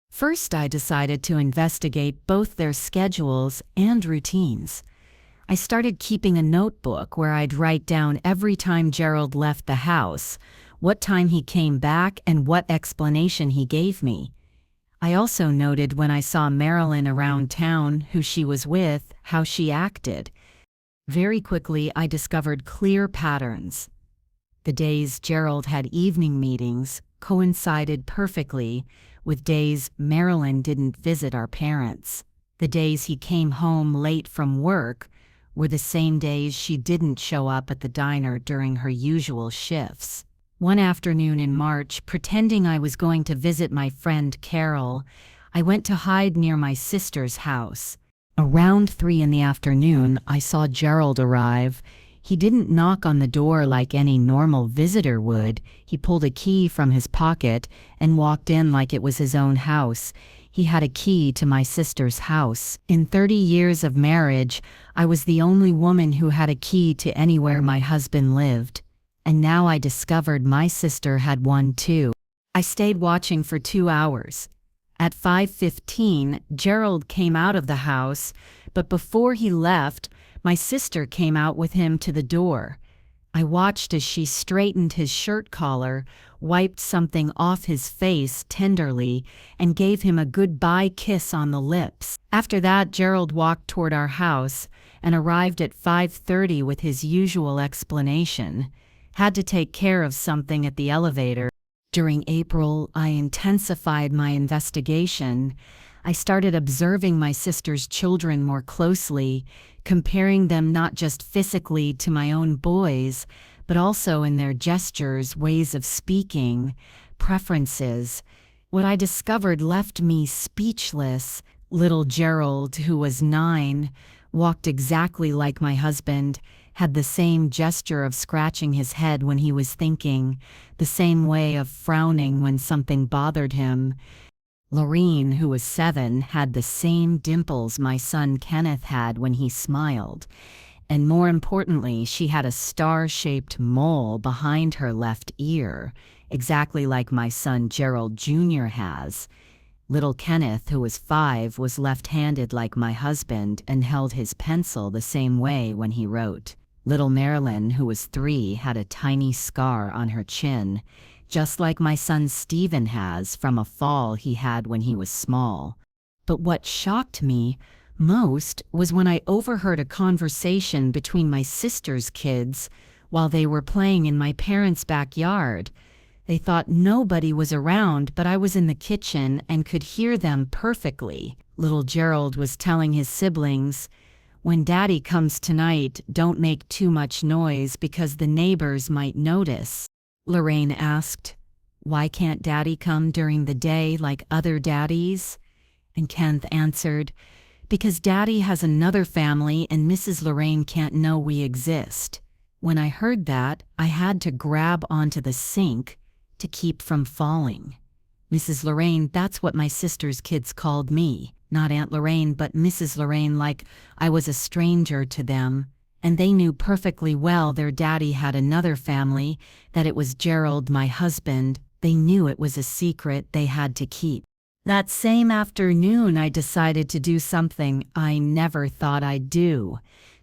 First, I decided to investigate both their schedules and routines. I started keeping a notebook where I'd write down every time Gerald left the house, what time he came back, and what explanation he gave me. I also noted when I saw Marilyn around town, who she was with, how she acted. Very quickly, I discovered clear patterns. The days Gerald had evening meetings coincided perfectly with days Marilyn didn't visit our parents. The days he came home late from work were the same days she didn't show up at the diner during her usual shifts. One afternoon in March, pretending I was going to visit my friend Carol, I went to hide near my sister's house. Around 3 in the afternoon, I saw Gerald arrive. He didn't knock on the door like any normal visitor would. He pulled a key from his pocket and walked in like it was his own house. He had a key to my sister's house. In 30 years of marriage, I was the only woman who had a key to anywhere my husband lived. And now I discovered my sister had one too. I stayed watching for 2 hours. At 5:15, Gerald came out of the house, but before he left, my sister came out with him to the door. I watched as she straightened his shirt collar, wiped something off his face tenderly, and gave him a goodbye kiss on the lips. After that, Gerald walked toward our house and arrived at 5:30 with his usual explanation. Had to take care of something at the elevator. During April, I intensified my investigation. I started observing my sister's children more closely, comparing them not just physically to my own boys, but also in their gestures, ways of speaking, preferences. What I discovered left me speechless. Little Gerald, who was 9, walked exactly like my husband, had the same gesture of scratching his head when he was thinking, the same way of frowning when something bothered him. Lorene, who was 7, had the same dimples my son Kenneth had when he smiled. And more importantly, she had a star-shaped mole behind her left ear, exactly like my son Gerald Jr. has. Little Kenneth, who was 5, was left-handed like my husband and held his pencil the same way when he wrote. Little Marilyn, who was 3, had a tiny scar on her chin, just like my son Stephen has from a fall he had when he was small. But what shocked me most was when I overheard a conversation between my sister's kids while they were playing in my parents' backyard. They thought nobody was around, but I was in the kitchen and could hear them perfectly. Little Gerald was telling his siblings, "When Daddy comes tonight, don't make too much noise because the neighbors might notice." Lorene asked, "Why can't Daddy come during the day like other daddies?" And Kenneth answered, "Because Daddy has another family and Mrs. Lorene can't know we exist." When I heard that, I had to grab onto the sink to keep from falling. Mrs. Lorene, that's what my sister's kids called me. Not Aunt Lorraine, but Mrs. Lorene, like I was a stranger to them. And they knew perfectly well their daddy had another family, that it was Gerald, my husband. They knew it was a secret they had to keep. That same afternoon, I decided to do something I never thought I'd do.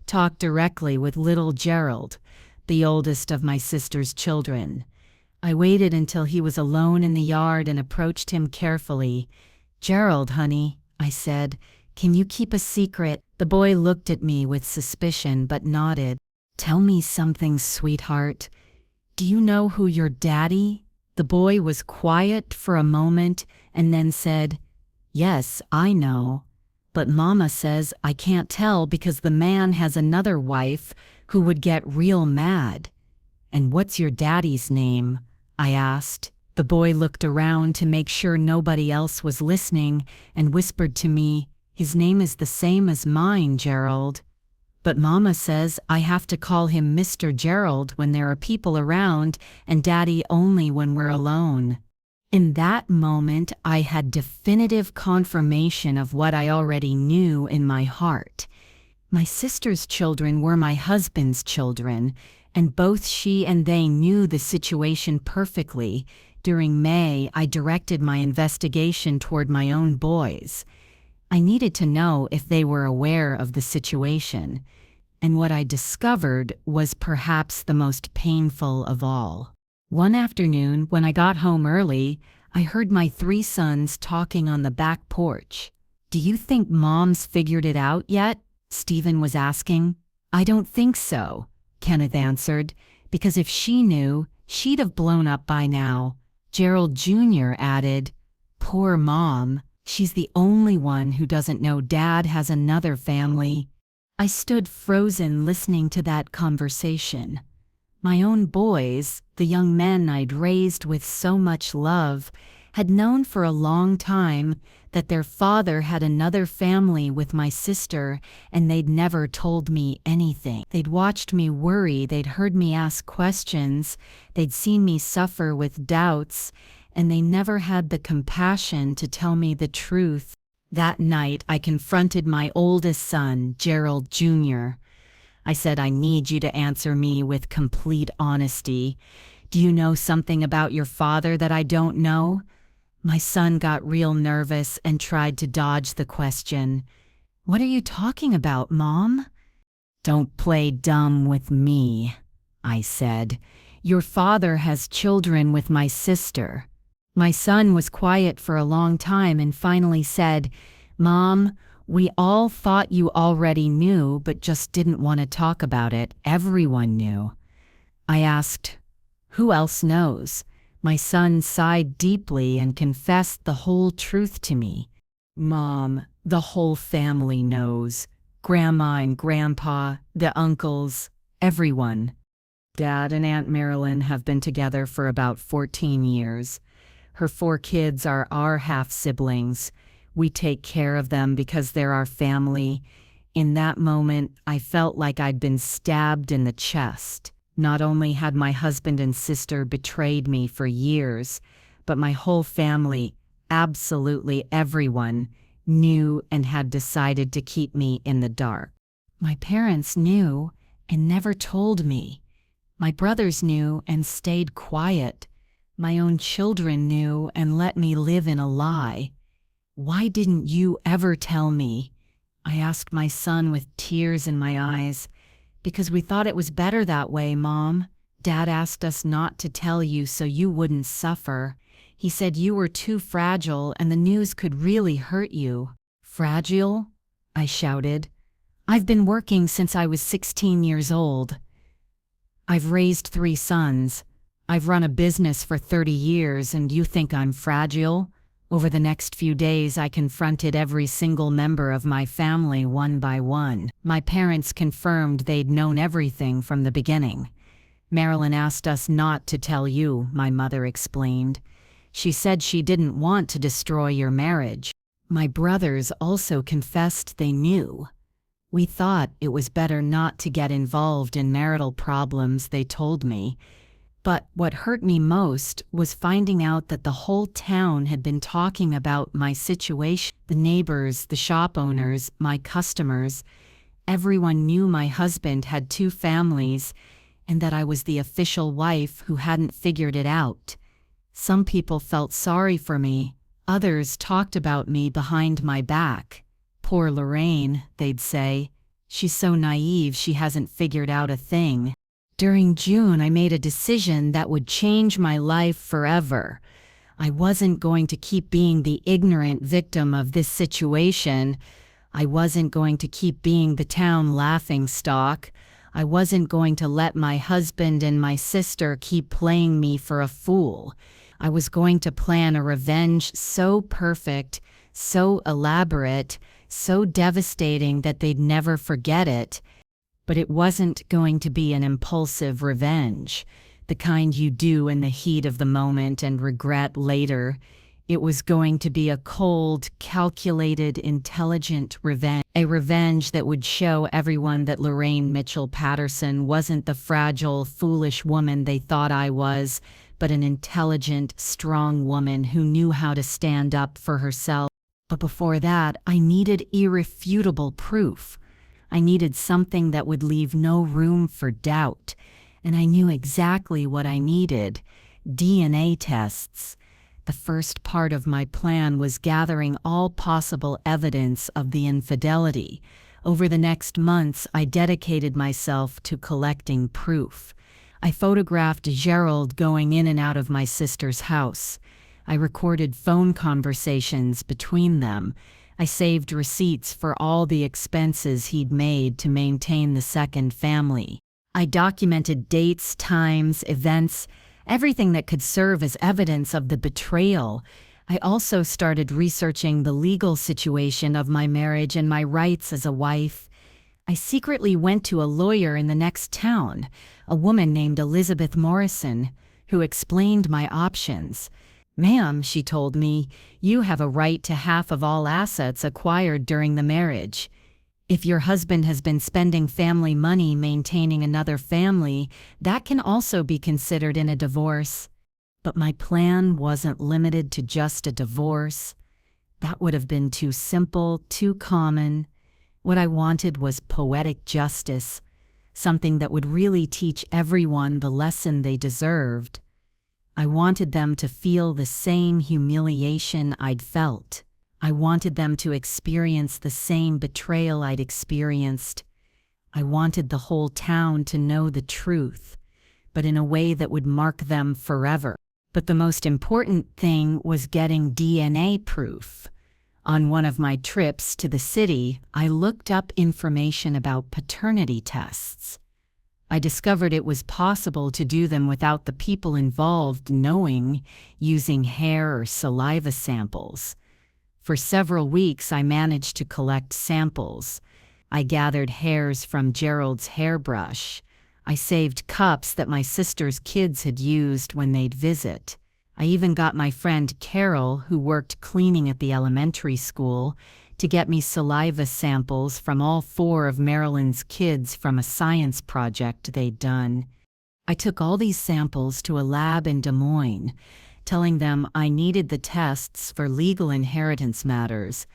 Talk directly with little Gerald, the oldest of my sister's children. I waited until he was alone in the yard and approached him carefully. "Gerald, honey," I said, "can you keep a secret?" The boy looked at me with suspicion but nodded. "Tell me something, sweetheart. Do you know who your daddy?" The boy was quiet for a moment and then said, "Yes, I know. But Mama says I can't tell because the man has another wife who would get real mad." "And what's your daddy's name?" I asked. The boy looked around to make sure nobody else was listening and whispered to me, "His name is the same as mine, Gerald. But Mama says I have to call him Mr. Gerald when there are people around and Daddy only when we're alone." In that moment, I had definitive confirmation of what I already knew in my heart. My sister's children were my husband's children, and both she and they knew the situation perfectly. During May, I directed my investigation toward my own boys. I needed to know if they were aware of the situation, and what I discovered was perhaps the most painful of all. One afternoon, when I got home early, I heard my 3 sons talking on the back porch. "Do you think Mom's figured it out yet?" Stephen was asking. "I don't think so," Kenneth answered, "because if she knew, she'd have blown up by now." Gerald Jr. added, "Poor Mom. She's the only one who doesn't know Dad has another family." I stood frozen listening to that conversation. My own boys, the young men I'd raised with so much love, had known for a long time that their father had another family with my sister, and they'd never told me anything. They'd watched me worry, they'd heard me ask questions, they'd seen me suffer with doubts, and they never had the compassion to tell me the truth. That night, I confronted my oldest son, Gerald Jr. I said, "I need you to answer me with complete honesty. Do you know something about your father that I don't know?" My son got real nervous and tried to dodge the question. "What are you talking about, Mom?" "Don't play dumb with me," I said. "Your father has children with my sister." My son was quiet for a long time and finally said, "Mom, we all thought you already knew, but just didn't want to talk about it. Everyone knew." I asked, "Who else knows?" My son sighed deeply and confessed the whole truth to me. "Mom, the whole family knows. Grandma and Grandpa, the uncles, everyone. Dad and Aunt Marilyn have been together for about 14 years. Her 4 kids are our half-siblings. We take care of them because they're our family." In that moment, I felt like I'd been stabbed in the chest. Not only had my husband and sister betrayed me for years, but my whole family, absolutely everyone, knew and had decided to keep me in the dark. My parents knew and never told me. My brothers knew and stayed quiet. My own children knew and let me live in a lie. "Why didn't you ever tell me?" I asked my son with tears in my eyes. "Because we thought it was better that way, Mom. Dad asked us not to tell you so you wouldn't suffer. He said you were too fragile and the news could really hurt you." "Fragile?" I shouted. "I've been working since I was 16 years old. I've raised 3 sons. I've run a business for 30 years, and you think I'm fragile?" Over the next few days, I confronted every single member of my family one by one. My parents confirmed they'd known everything from the beginning. "Marilyn asked us not to tell you," my mother explained. "She said she didn't want to destroy your marriage." My brothers also confessed they knew. "We thought it was better not to get involved in marital problems," they told me. But what hurt me most was finding out that the whole town had been talking about my situation. The neighbors, the shop owners, my customers, everyone knew my husband had 2 families and that I was the official wife who hadn't figured it out. Some people felt sorry for me. Others talked about me behind my back. "Poor Lorraine," they'd say. "She's so naive she hasn't figured out a thing." During June, I made a decision that would change my life forever. I wasn't going to keep being the ignorant victim of this situation. I wasn't going to keep being the town laughingstock. I wasn't going to let my husband and my sister keep playing me for a fool. I was going to plan a revenge so perfect, so elaborate, so devastating that they'd never forget it. But it wasn't going to be an impulsive revenge, the kind you do in the heat of the moment and regret later. It was going to be a cold, calculated, intelligent revenge. A revenge that would show everyone that Lorraine Mitchell Patterson wasn't the fragile, foolish woman they thought I was, but an intelligent, strong woman who knew how to stand up for herself. But before that, I needed irrefutable proof. I needed something that would leave no room for doubt, and I knew exactly what I needed: DNA tests. The first part of my plan was gathering all possible evidence of the infidelity. Over the next months, I dedicated myself to collecting proof. I photographed Gerald going in and out of my sister's house. I recorded phone conversations between them. I saved receipts for all the expenses he'd made to maintain the second family. I documented dates, times, events, everything that could serve as evidence of the betrayal. I also started researching the legal situation of my marriage and my rights as a wife. I secretly went to a lawyer in the next town, a woman named Elizabeth Morrison, who explained my options. "Ma'am," she told me, "you have a right to half of all assets acquired during the marriage. If your husband has been spending family money maintaining another family, that can also be considered in a divorce." But my plan wasn't limited to just a divorce. That would have been too simple, too common. What I wanted was poetic justice, something that would really teach everyone the lesson they deserved. I wanted them to feel the same humiliation I'd felt. I wanted them to experience the same betrayal I'd experienced. I wanted the whole town to know the truth, but in a way that would mark them forever. But the most important thing was getting DNA proof. On one of my trips to the city, I looked up information about paternity tests. I discovered it was possible to do them without the people involved knowing, using hair or saliva samples. For several weeks, I managed to collect samples. I gathered hairs from Gerald's hairbrush. I saved cups that my sister's kids had used when they'd visit. I even got my friend Carol, who worked cleaning at the elementary school, to get me saliva samples from all 4 of Marilyn's kids from a science project they'd done. I took all these samples to a lab in Des Moines, telling them I needed the tests for legal inheritance matters.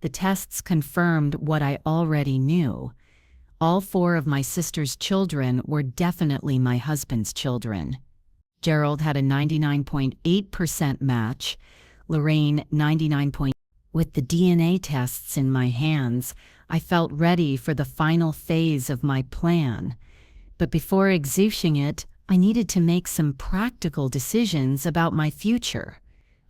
The tests confirmed what I already knew. All 4 of my sister's children were definitely my husband's children. Gerald had a 99.8% match, Lorraine 99. With the DNA tests in my hands, I felt ready for the final phase of my plan. But before executing it, I needed to make some practical decisions about my future.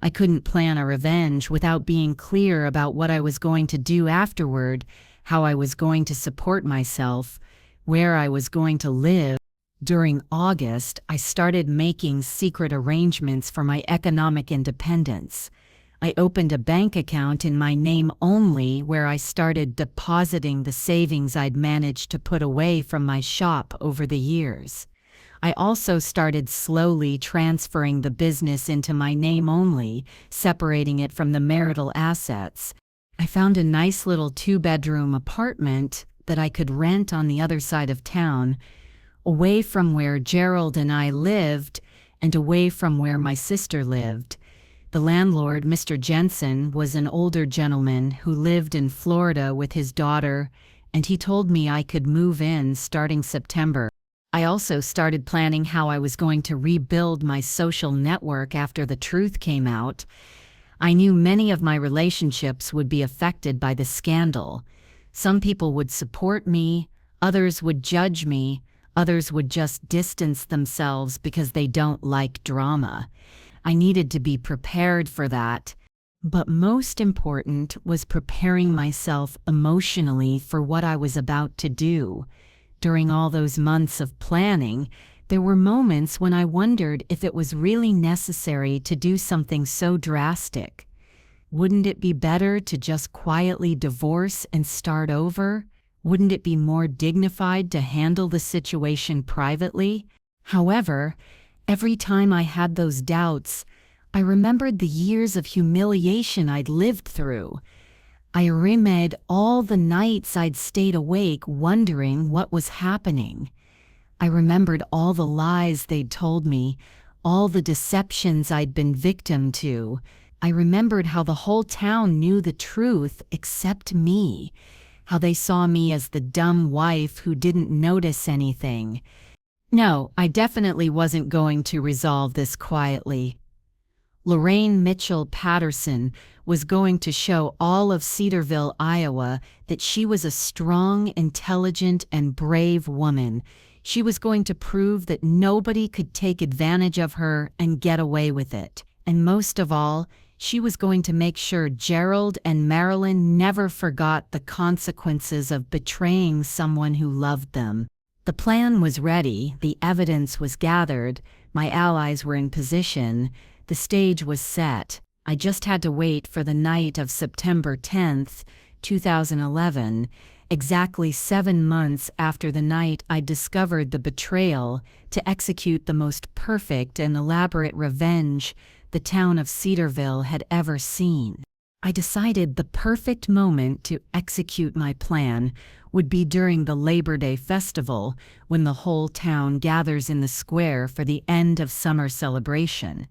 I couldn't plan a revenge without being clear about what I was going to do afterward, how I was going to support myself, where I was going to live. During August, I started making secret arrangements for my economic independence. I opened a bank account in my name only where I started depositing the savings I'd managed to put away from my shop over the years. I also started slowly transferring the business into my name only, separating it from the marital assets. I found a nice little 2-bedroom apartment that I could rent on the other side of town, away from where Gerald and I lived and away from where my sister lived. The landlord, Mr. Jensen, was an older gentleman who lived in Florida with his daughter, and he told me I could move in starting September. I also started planning how I was going to rebuild my social network after the truth came out. I knew many of my relationships would be affected by the scandal. Some people would support me, others would judge me, others would just distance themselves because they don't like drama. I needed to be prepared for that. But most important was preparing myself emotionally for what I was about to do. During all those months of planning, there were moments when I wondered if it was really necessary to do something so drastic. Wouldn't it be better to just quietly divorce and start over? Wouldn't it be more dignified to handle the situation privately? However, every time I had those doubts, I remembered the years of humiliation I'd lived through. I remembered all the nights I'd stayed awake wondering what was happening. I remembered all the lies they'd told me, all the deceptions I'd been victim to. I remembered how the whole town knew the truth except me, how they saw me as the dumb wife who didn't notice anything. No, I definitely wasn't going to resolve this quietly. Lorraine Mitchell Patterson was going to show all of Cedarville, Iowa, that she was a strong, intelligent, and brave woman. She was going to prove that nobody could take advantage of her and get away with it. And most of all, she was going to make sure Gerald and Marilyn never forgot the consequences of betraying someone who loved them. The plan was ready, the evidence was gathered, my allies were in position, the stage was set. I just had to wait for the night of September 10th, 2011, exactly 7 months after the night I discovered the betrayal, to execute the most perfect and elaborate revenge the town of Cedarville had ever seen. I decided the perfect moment to execute my plan would be during the Labor Day festival, when the whole town gathers in the square for the end of summer celebration.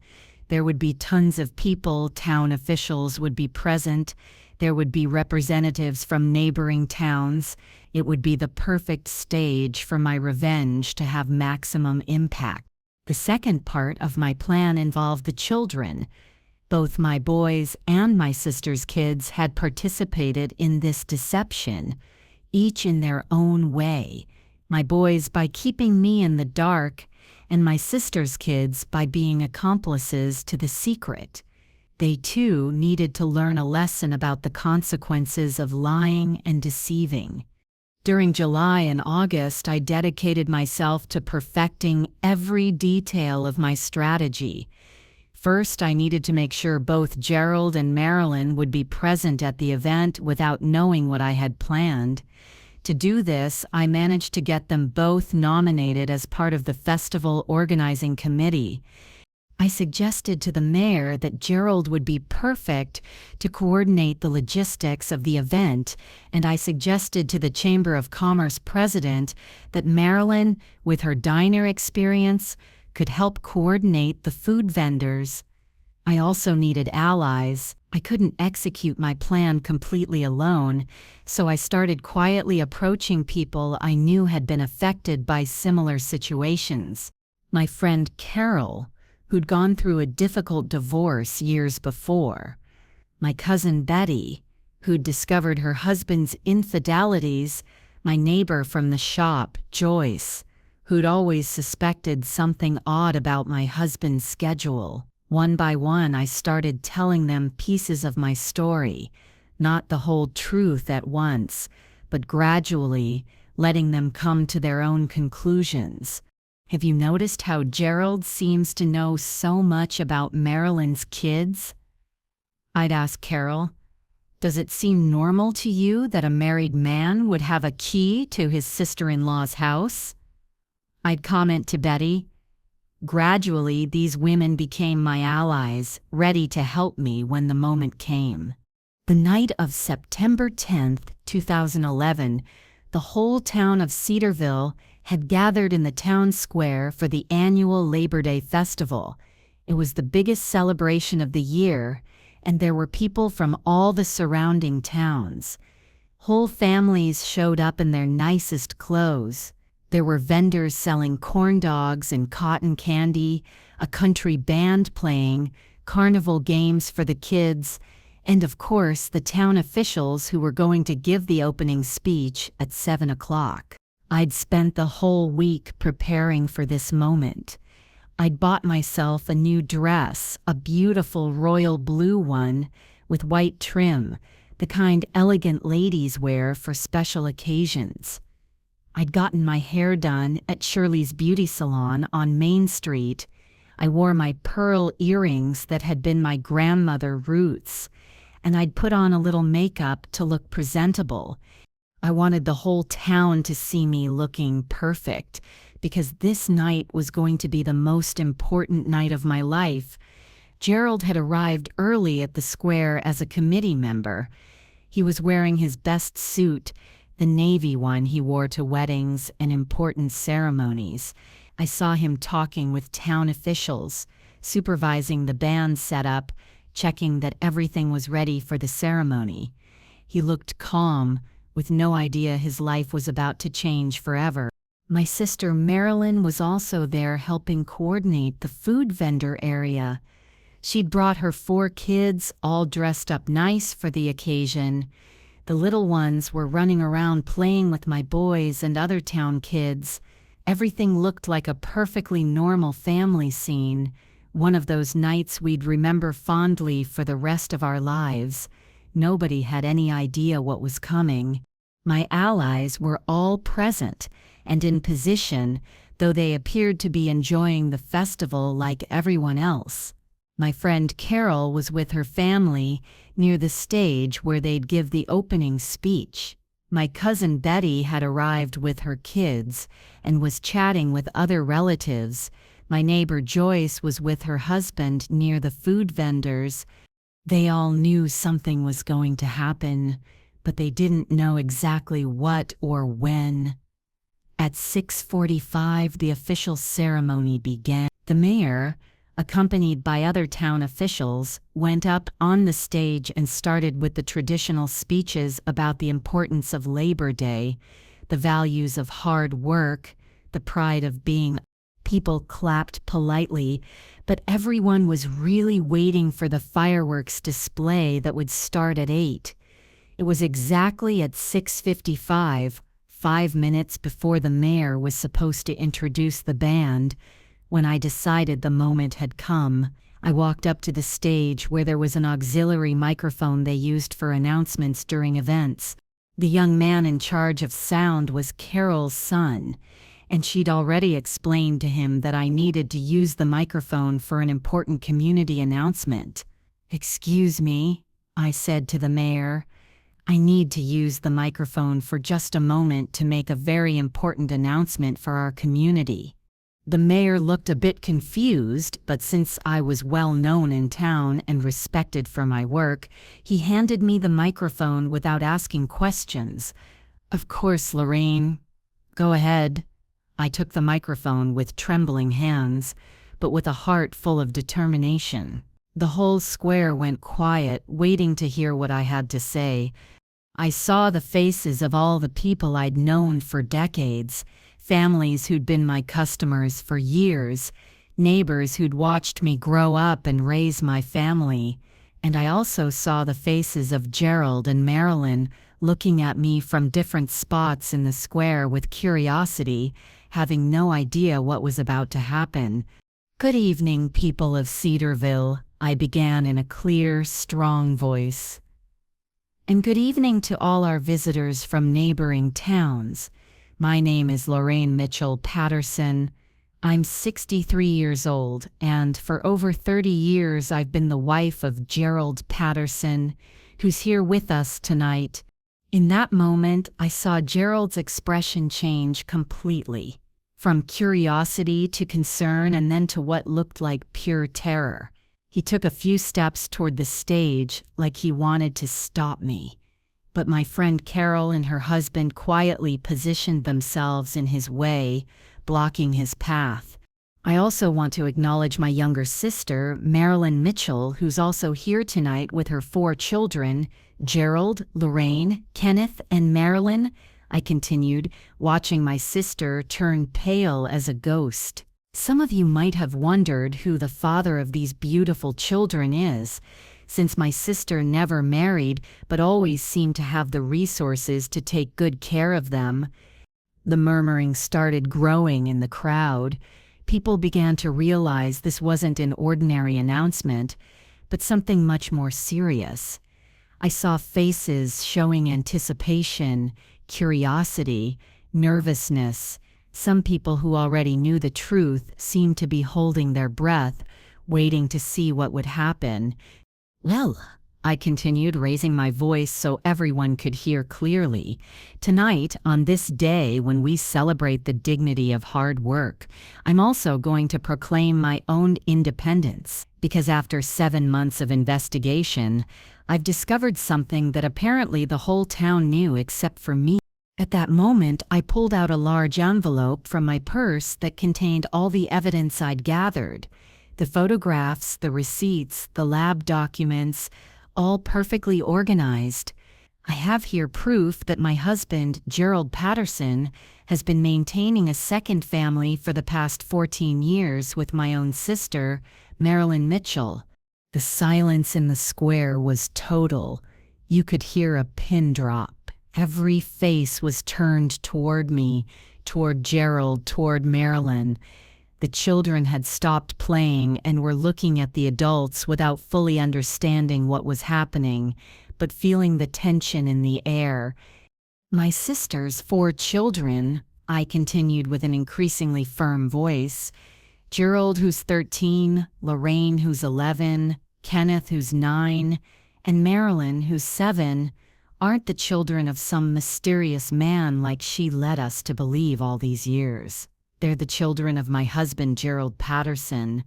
There would be tons of people, town officials would be present, there would be representatives from neighboring towns. It would be the perfect stage for my revenge to have maximum impact. The second part of my plan involved the children. Both my boys and my sister's kids had participated in this deception, each in their own way. My boys by keeping me in the dark, and my sister's kids by being accomplices to the secret. They too needed to learn a lesson about the consequences of lying and deceiving. During July and August, I dedicated myself to perfecting every detail of my strategy. First, I needed to make sure both Gerald and Marilyn would be present at the event without knowing what I had planned. To do this, I managed to get them both nominated as part of the festival organizing committee. I suggested to the mayor that Gerald would be perfect to coordinate the logistics of the event, and I suggested to the Chamber of Commerce president that Marilyn, with her diner experience, could help coordinate the food vendors. I also needed allies. I couldn't execute my plan completely alone, so I started quietly approaching people I knew had been affected by similar situations. My friend Carol, who'd gone through a difficult divorce years before. My cousin Betty, who'd discovered her husband's infidelities. My neighbor from the shop, Joyce, who'd always suspected something odd about my husband's schedule. One by one, I started telling them pieces of my story, not the whole truth at once, but gradually letting them come to their own conclusions. Have you noticed how Gerald seems to know so much about Marilyn's kids? I'd ask Carol, does it seem normal to you that a married man would have a key to his sister-in-law's house? I'd comment to Betty, gradually these women became my allies, ready to help me when the moment came. The night of September 10th, 2011, the whole town of Cedarville had gathered in the town square for the annual Labor Day festival. It was the biggest celebration of the year, and there were people from all the surrounding towns. Whole families showed up in their nicest clothes. There were vendors selling corn dogs and cotton candy, a country band playing, carnival games for the kids, and of course the town officials who were going to give the opening speech at 7 o'clock. I'd spent the whole week preparing for this moment. I'd bought myself a new dress, a beautiful royal blue one with white trim, the kind elegant ladies wear for special occasions. I'd gotten my hair done at Shirley's Beauty Salon on Main Street. I wore my pearl earrings that had been my grandmother Ruth's, and I'd put on a little makeup to look presentable. I wanted the whole town to see me looking perfect, because this night was going to be the most important night of my life. Gerald had arrived early at the square as a committee member. He was wearing his best suit, the navy one he wore to weddings and important ceremonies. I saw him talking with town officials, supervising the band setup, checking that everything was ready for the ceremony. He looked calm, with no idea his life was about to change forever. My sister Marilyn was also there helping coordinate the food vendor area. She'd brought her 4 kids, all dressed up nice for the occasion. The little ones were running around playing with my boys and other town kids. Everything looked like a perfectly normal family scene, one of those nights we'd remember fondly for the rest of our lives. Nobody had any idea what was coming. My allies were all present and in position, though they appeared to be enjoying the festival like everyone else. My friend Carol was with her family near the stage where they'd give the opening speech. My cousin Betty had arrived with her kids and was chatting with other relatives. My neighbor Joyce was with her husband near the food vendors. They all knew something was going to happen, but they didn't know exactly what or when. At 6:45, the official ceremony began. The mayor, accompanied by other town officials, went up on the stage and started with the traditional speeches about the importance of Labor Day, the values of hard work, the pride of being. People clapped politely, but everyone was really waiting for the fireworks display that would start at 8. It was exactly at 6:55, 5 minutes before the mayor was supposed to introduce the band, when I decided the moment had come. I walked up to the stage where there was an auxiliary microphone they used for announcements during events. The young man in charge of sound was Carol's son, and she'd already explained to him that I needed to use the microphone for an important community announcement. "Excuse me," I said to the mayor. "I need to use the microphone for just a moment to make a very important announcement for our community." The mayor looked a bit confused, but since I was well known in town and respected for my work, he handed me the microphone without asking questions. "Of course, Lorraine. Go ahead." I took the microphone with trembling hands, but with a heart full of determination. The whole square went quiet, waiting to hear what I had to say. I saw the faces of all the people I'd known for decades, families who'd been my customers for years, neighbors who'd watched me grow up and raise my family, and I also saw the faces of Gerald and Marilyn looking at me from different spots in the square with curiosity, having no idea what was about to happen. "Good evening, people of Cedarville," I began in a clear, strong voice. "And good evening to all our visitors from neighboring towns. My name is Lorraine Mitchell Patterson. I'm 63 years old, and for over 30 years I've been the wife of Gerald Patterson, who's here with us tonight." In that moment, I saw Gerald's expression change completely, from curiosity to concern and then to what looked like pure terror. He took a few steps toward the stage, like he wanted to stop me. But my friend Carol and her husband quietly positioned themselves in his way, blocking his path. I also want to acknowledge my younger sister, Marilyn Mitchell, who's also here tonight with her 4 children, Gerald, Lorraine, Kenneth, and Marilyn, I continued, watching my sister turn pale as a ghost. Some of you might have wondered who the father of these beautiful children is, since my sister never married but always seemed to have the resources to take good care of them. The murmuring started growing in the crowd. People began to realize this wasn't an ordinary announcement, but something much more serious. I saw faces showing anticipation, curiosity, nervousness. Some people who already knew the truth seemed to be holding their breath, waiting to see what would happen. "Well," I continued, raising my voice so everyone could hear clearly, "tonight, on this day when we celebrate the dignity of hard work, I'm also going to proclaim my own independence, because after 7 months of investigation, I've discovered something that apparently the whole town knew except for me." At that moment, I pulled out a large envelope from my purse that contained all the evidence I'd gathered. The photographs, the receipts, the lab documents, all perfectly organized. I have here proof that my husband, Gerald Patterson, has been maintaining a second family for the past 14 years with my own sister, Marilyn Mitchell. The silence in the square was total. You could hear a pin drop. Every face was turned toward me, toward Gerald, toward Marilyn. The children had stopped playing and were looking at the adults without fully understanding what was happening, but feeling the tension in the air. "My sister's 4 children," I continued with an increasingly firm voice. "Gerald, who's 13, Lorraine, who's 11, Kenneth, who's 9, and Marilyn, who's 7, aren't the children of some mysterious man like she led us to believe all these years. They're the children of my husband, Gerald Patterson.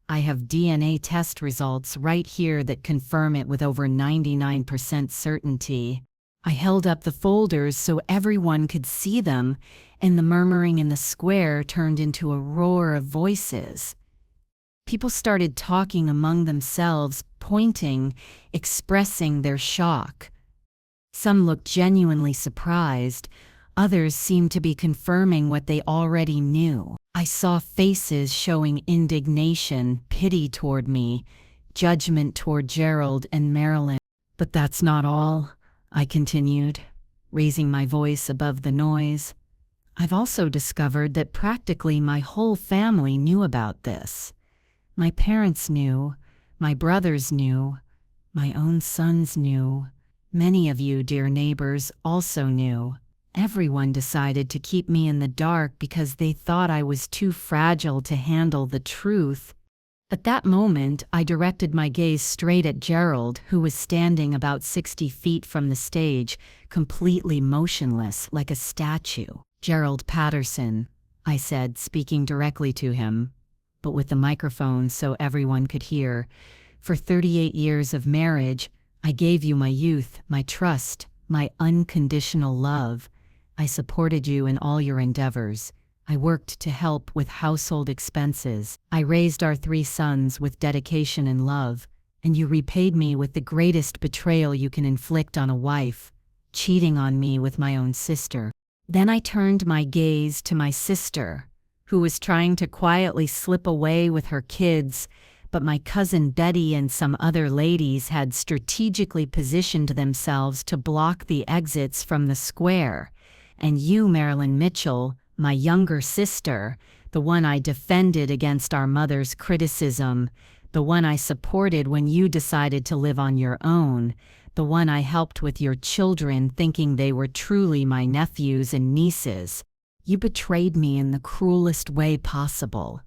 I have DNA test results right here that confirm it with over 99% certainty. I held up the folders so everyone could see them, and the murmuring in the square turned into a roar of voices. People started talking among themselves, pointing, expressing their shock. Some looked genuinely surprised. Others seemed to be confirming what they already knew. I saw faces showing indignation, pity toward me, judgment toward Gerald and Marilyn. But that's not all, I continued, raising my voice above the noise. I've also discovered that practically my whole family knew about this. My parents knew, my brothers knew, my own sons knew. Many of you, dear neighbors, also knew. Everyone decided to keep me in the dark because they thought I was too fragile to handle the truth. At that moment, I directed my gaze straight at Gerald, who was standing about 60 feet from the stage, completely motionless, like a statue. "Gerald Patterson," I said, speaking directly to him, but with the microphone so everyone could hear. "For 38 years of marriage, I gave you my youth, my trust, my unconditional love. I supported you in all your endeavors. I worked to help with household expenses. I raised our 3 sons with dedication and love, and you repaid me with the greatest betrayal you can inflict on a wife, cheating on me with my own sister." Then I turned my gaze to my sister, who was trying to quietly slip away with her kids, but my cousin Betty and some other ladies had strategically positioned themselves to block the exits from the square. And you, Marilyn Mitchell, my younger sister, the one I defended against our mother's criticism, the one I supported when you decided to live on your own, the one I helped with your children thinking they were truly my nephews and nieces. You betrayed me in the cruelest way possible.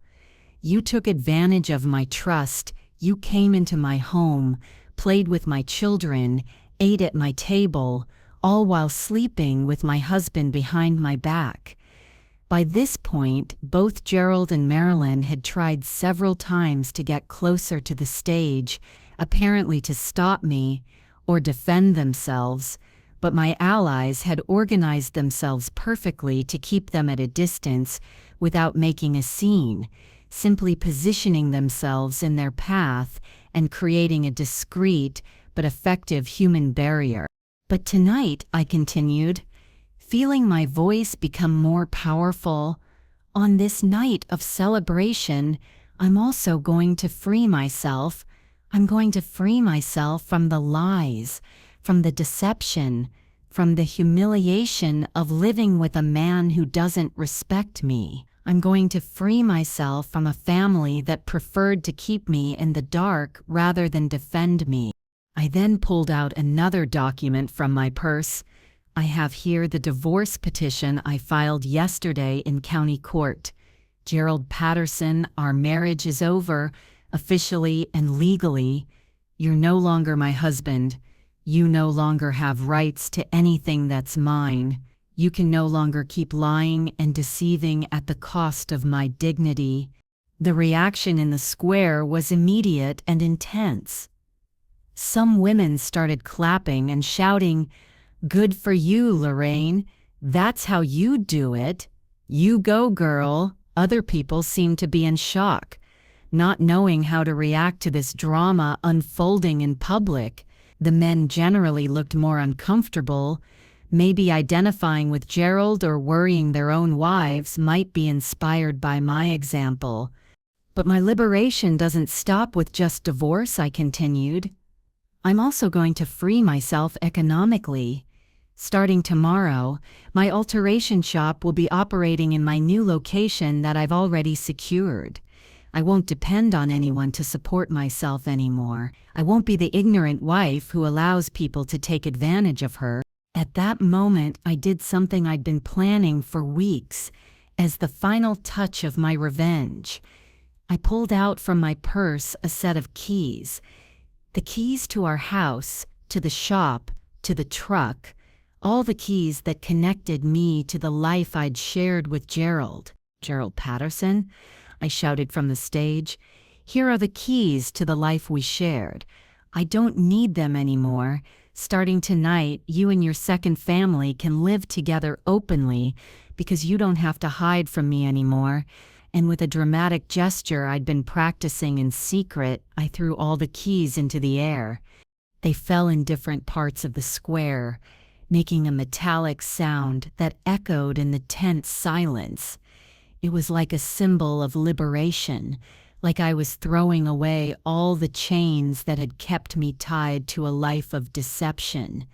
You took advantage of my trust. You came into my home, played with my children, ate at my table, all while sleeping with my husband behind my back. By this point, both Gerald and Marilyn had tried several times to get closer to the stage, apparently to stop me or defend themselves, but my allies had organized themselves perfectly to keep them at a distance without making a scene, simply positioning themselves in their path and creating a discreet but effective human barrier. But tonight, I continued, feeling my voice become more powerful, on this night of celebration, I'm also going to free myself. I'm going to free myself from the lies, from the deception, from the humiliation of living with a man who doesn't respect me. I'm going to free myself from a family that preferred to keep me in the dark rather than defend me. I then pulled out another document from my purse. I have here the divorce petition I filed yesterday in county court. Gerald Patterson, our marriage is over, officially and legally. You're no longer my husband. You no longer have rights to anything that's mine. You can no longer keep lying and deceiving at the cost of my dignity. The reaction in the square was immediate and intense. Some women started clapping and shouting, "Good for you, Lorraine. That's how you do it. You go, girl." Other people seemed to be in shock, not knowing how to react to this drama unfolding in public. The men generally looked more uncomfortable, maybe identifying with Gerald or worrying their own wives might be inspired by my example. But my liberation doesn't stop with just divorce, I continued. I'm also going to free myself economically. Starting tomorrow, my alteration shop will be operating in my new location that I've already secured. I won't depend on anyone to support myself anymore. I won't be the ignorant wife who allows people to take advantage of her. At that moment, I did something I'd been planning for weeks, as the final touch of my revenge. I pulled out from my purse a set of keys. The keys to our house, to the shop, to the truck, all the keys that connected me to the life I'd shared with Gerald. Gerald Patterson, I shouted from the stage. Here are the keys to the life we shared. I don't need them anymore. Starting tonight, you and your second family can live together openly because you don't have to hide from me anymore. And with a dramatic gesture I'd been practicing in secret, I threw all the keys into the air. They fell in different parts of the square, making a metallic sound that echoed in the tense silence. It was like a symbol of liberation, like I was throwing away all the chains that had kept me tied to a life of deception.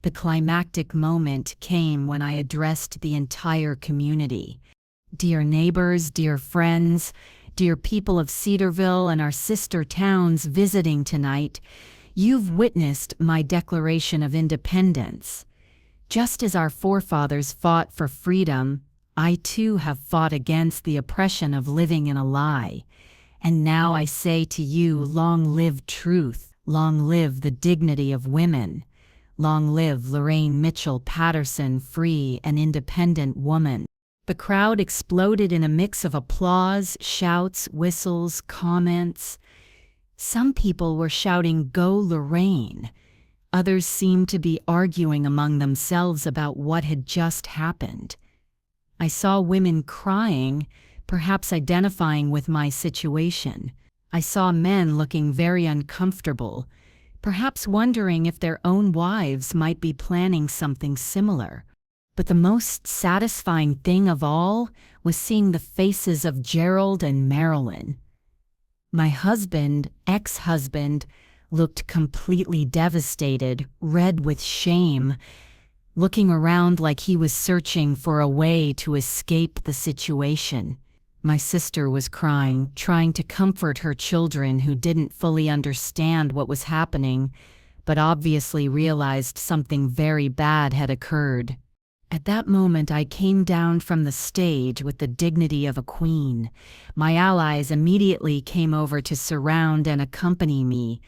The climactic moment came when I addressed the entire community. Dear neighbors, dear friends, dear people of Cedarville and our sister towns visiting tonight, you've witnessed my Declaration of Independence. Just as our forefathers fought for freedom, I too have fought against the oppression of living in a lie. And now I say to you, long live truth, long live the dignity of women, long live Lorraine Mitchell Patterson, free and independent woman. The crowd exploded in a mix of applause, shouts, whistles, comments. Some people were shouting, "Go Lorraine." Others seemed to be arguing among themselves about what had just happened. I saw women crying, perhaps identifying with my situation. I saw men looking very uncomfortable, perhaps wondering if their own wives might be planning something similar. But the most satisfying thing of all was seeing the faces of Gerald and Marilyn. My husband, ex-husband, looked completely devastated, red with shame, looking around like he was searching for a way to escape the situation. My sister was crying, trying to comfort her children who didn't fully understand what was happening, but obviously realized something very bad had occurred. At that moment, I came down from the stage with the dignity of a queen. My allies immediately came over to surround and accompany me.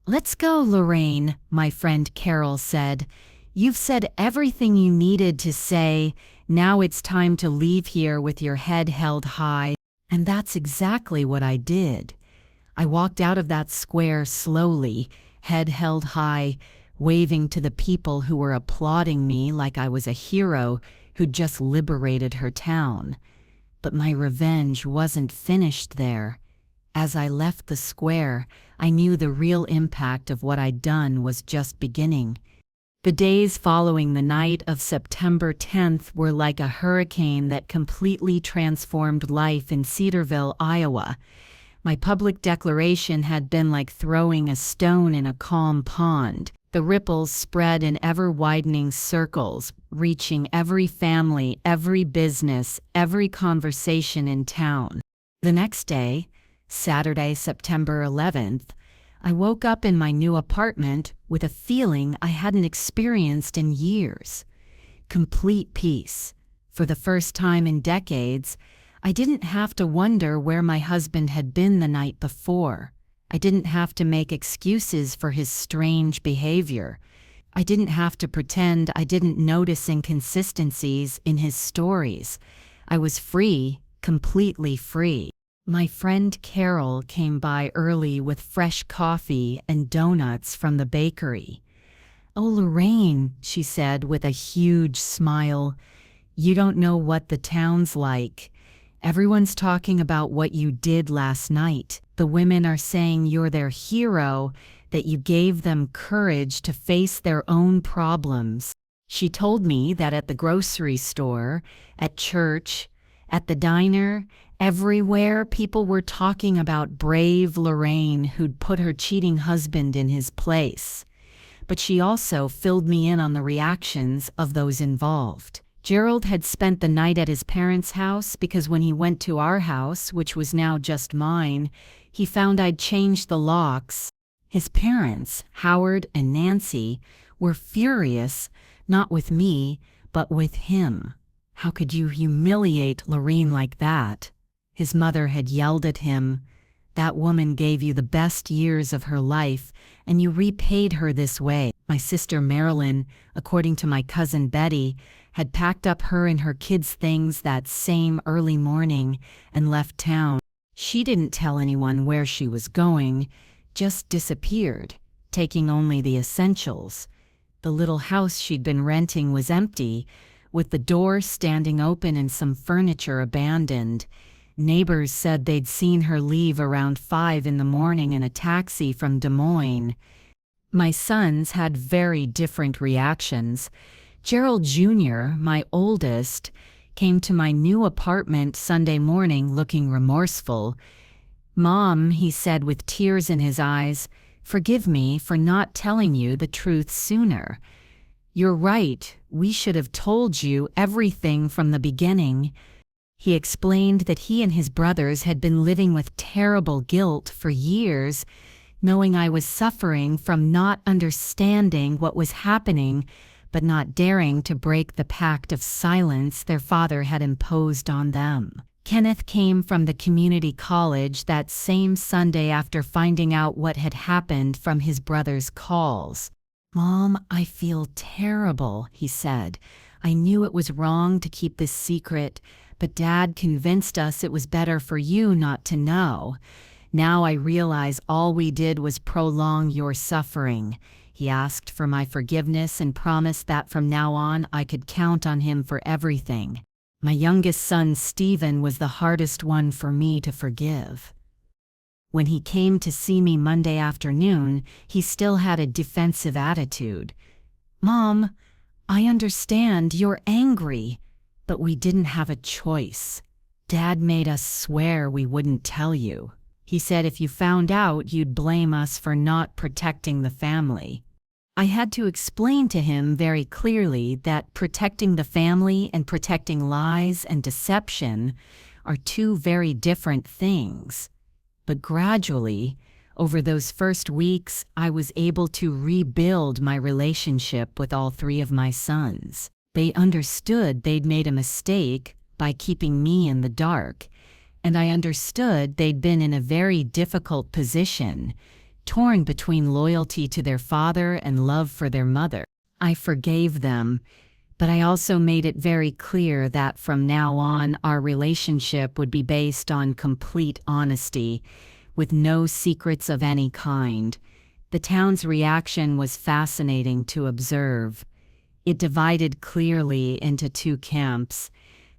"Let's go, Lorraine," my friend Carol said. "You've said everything you needed to say. Now it's time to leave here with your head held high." And that's exactly what I did. I walked out of that square slowly, head held high, waving to the people who were applauding me like I was a hero who'd just liberated her town. But my revenge wasn't finished there. As I left the square, I knew the real impact of what I'd done was just beginning. The days following the night of September 10th were like a hurricane that completely transformed life in Cedarville, Iowa. My public declaration had been like throwing a stone in a calm pond. The ripples spread in ever-widening circles, reaching every family, every business, every conversation in town. The next day, Saturday, September 11th, I woke up in my new apartment with a feeling I hadn't experienced in years. Complete peace. For the first time in decades, I didn't have to wonder where my husband had been the night before. I didn't have to make excuses for his strange behavior. I didn't have to pretend I didn't notice inconsistencies in his stories. I was free, completely free. My friend Carol came by early with fresh coffee and donuts from the bakery. "Oh, Lorraine," she said with a huge smile, "you don't know what the town's like. Everyone's talking about what you did last night. The women are saying you're their hero, that you gave them courage to face their own problems." She told me that at the grocery store, at church, at the diner, everywhere people were talking about brave Lorraine who'd put her cheating husband in his place. But she also filled me in on the reactions of those involved. Gerald had spent the night at his parents' house because when he went to our house, which was now just mine, he found I'd changed the locks. His parents, Howard and Nancy, were furious, not with me, but with him. "How could you humiliate Lorraine like that?" His mother had yelled at him. "That woman gave you the best years of her life, and you repaid her this way." My sister Marilyn, according to my cousin Betty, had packed up her and her kids' things that same early morning and left town. She didn't tell anyone where she was going, just disappeared, taking only the essentials. The little house she'd been renting was empty, with the door standing open and some furniture abandoned. Neighbors said they'd seen her leave around 5 in the morning in a taxi from Des Moines. My sons had very different reactions. Gerald Jr., my oldest, came to my new apartment Sunday morning looking remorseful. "Mom," he said with tears in his eyes, "forgive me for not telling you the truth sooner. You're right, we should have told you everything from the beginning." He explained that he and his brothers had been living with terrible guilt for years, knowing I was suffering from not understanding what was happening, but not daring to break the pact of silence their father had imposed on them. Kenneth came from the community college that same Sunday after finding out what had happened from his brother's calls. "Mom, I feel terrible," he said. "I knew it was wrong to keep this secret, but Dad convinced us it was better for you not to know. Now I realize all we did was prolong your suffering." He asked for my forgiveness and promised that from now on I could count on him for everything. My youngest son, Stephen, was the hardest one for me to forgive. When he came to see me Monday afternoon, he still had a defensive attitude. "Mom, I understand you're angry, but we didn't have a choice. Dad made us swear we wouldn't tell you. He said if you found out, you'd blame us for not protecting the family." I had to explain to him very clearly that protecting the family and protecting lies and deception are two very different things. But gradually, over those first weeks, I was able to rebuild my relationship with all 3 of my sons. They understood they'd made a mistake by keeping me in the dark, and I understood they'd been in a very difficult position, torn between loyalty to their father and love for their mother. I forgave them, but I also made it very clear that from now on our relationship would be based on complete honesty, with no secrets of any kind. The town's reaction was fascinating to observe. It divided clearly into 2 camps.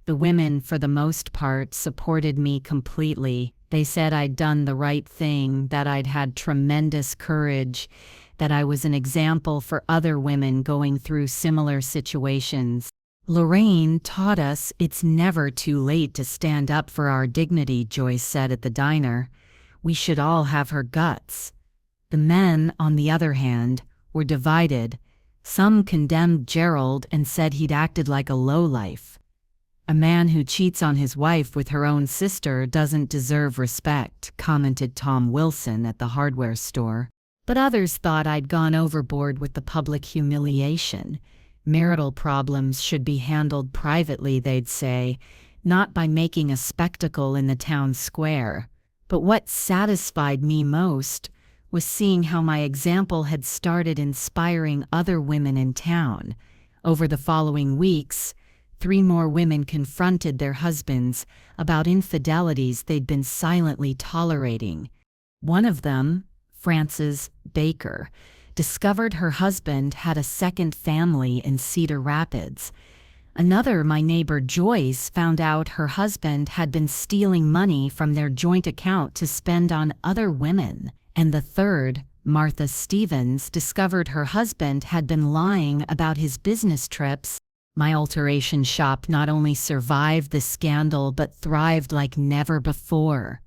The women, for the most part, supported me completely. They said I'd done the right thing, that I'd had tremendous courage, that I was an example for other women going through similar situations. "Lorraine taught us it's never too late to stand up for our dignity," Joyce said at the diner. "We should all have her guts." The men, on the other hand, were divided. Some condemned Gerald and said he'd acted like a lowlife. "A man who cheats on his wife with her own sister doesn't deserve respect," commented Tom Wilson at the hardware store. But others thought I'd gone overboard with the public humiliation. Marital problems should be handled privately, they'd say, not by making a spectacle in the town square. But what satisfied me most was seeing how my example had started inspiring other women in town. Over the following weeks, 3 more women confronted their husbands about infidelities they'd been silently tolerating. One of them, Frances Baker, discovered her husband had a second family in Cedar Rapids. Another, my neighbor Joyce, found out her husband had been stealing money from their joint account to spend on other women. And the third, Martha Stevens, discovered her husband had been lying about his business trips. My alteration shop not only survived the scandal but thrived like never before.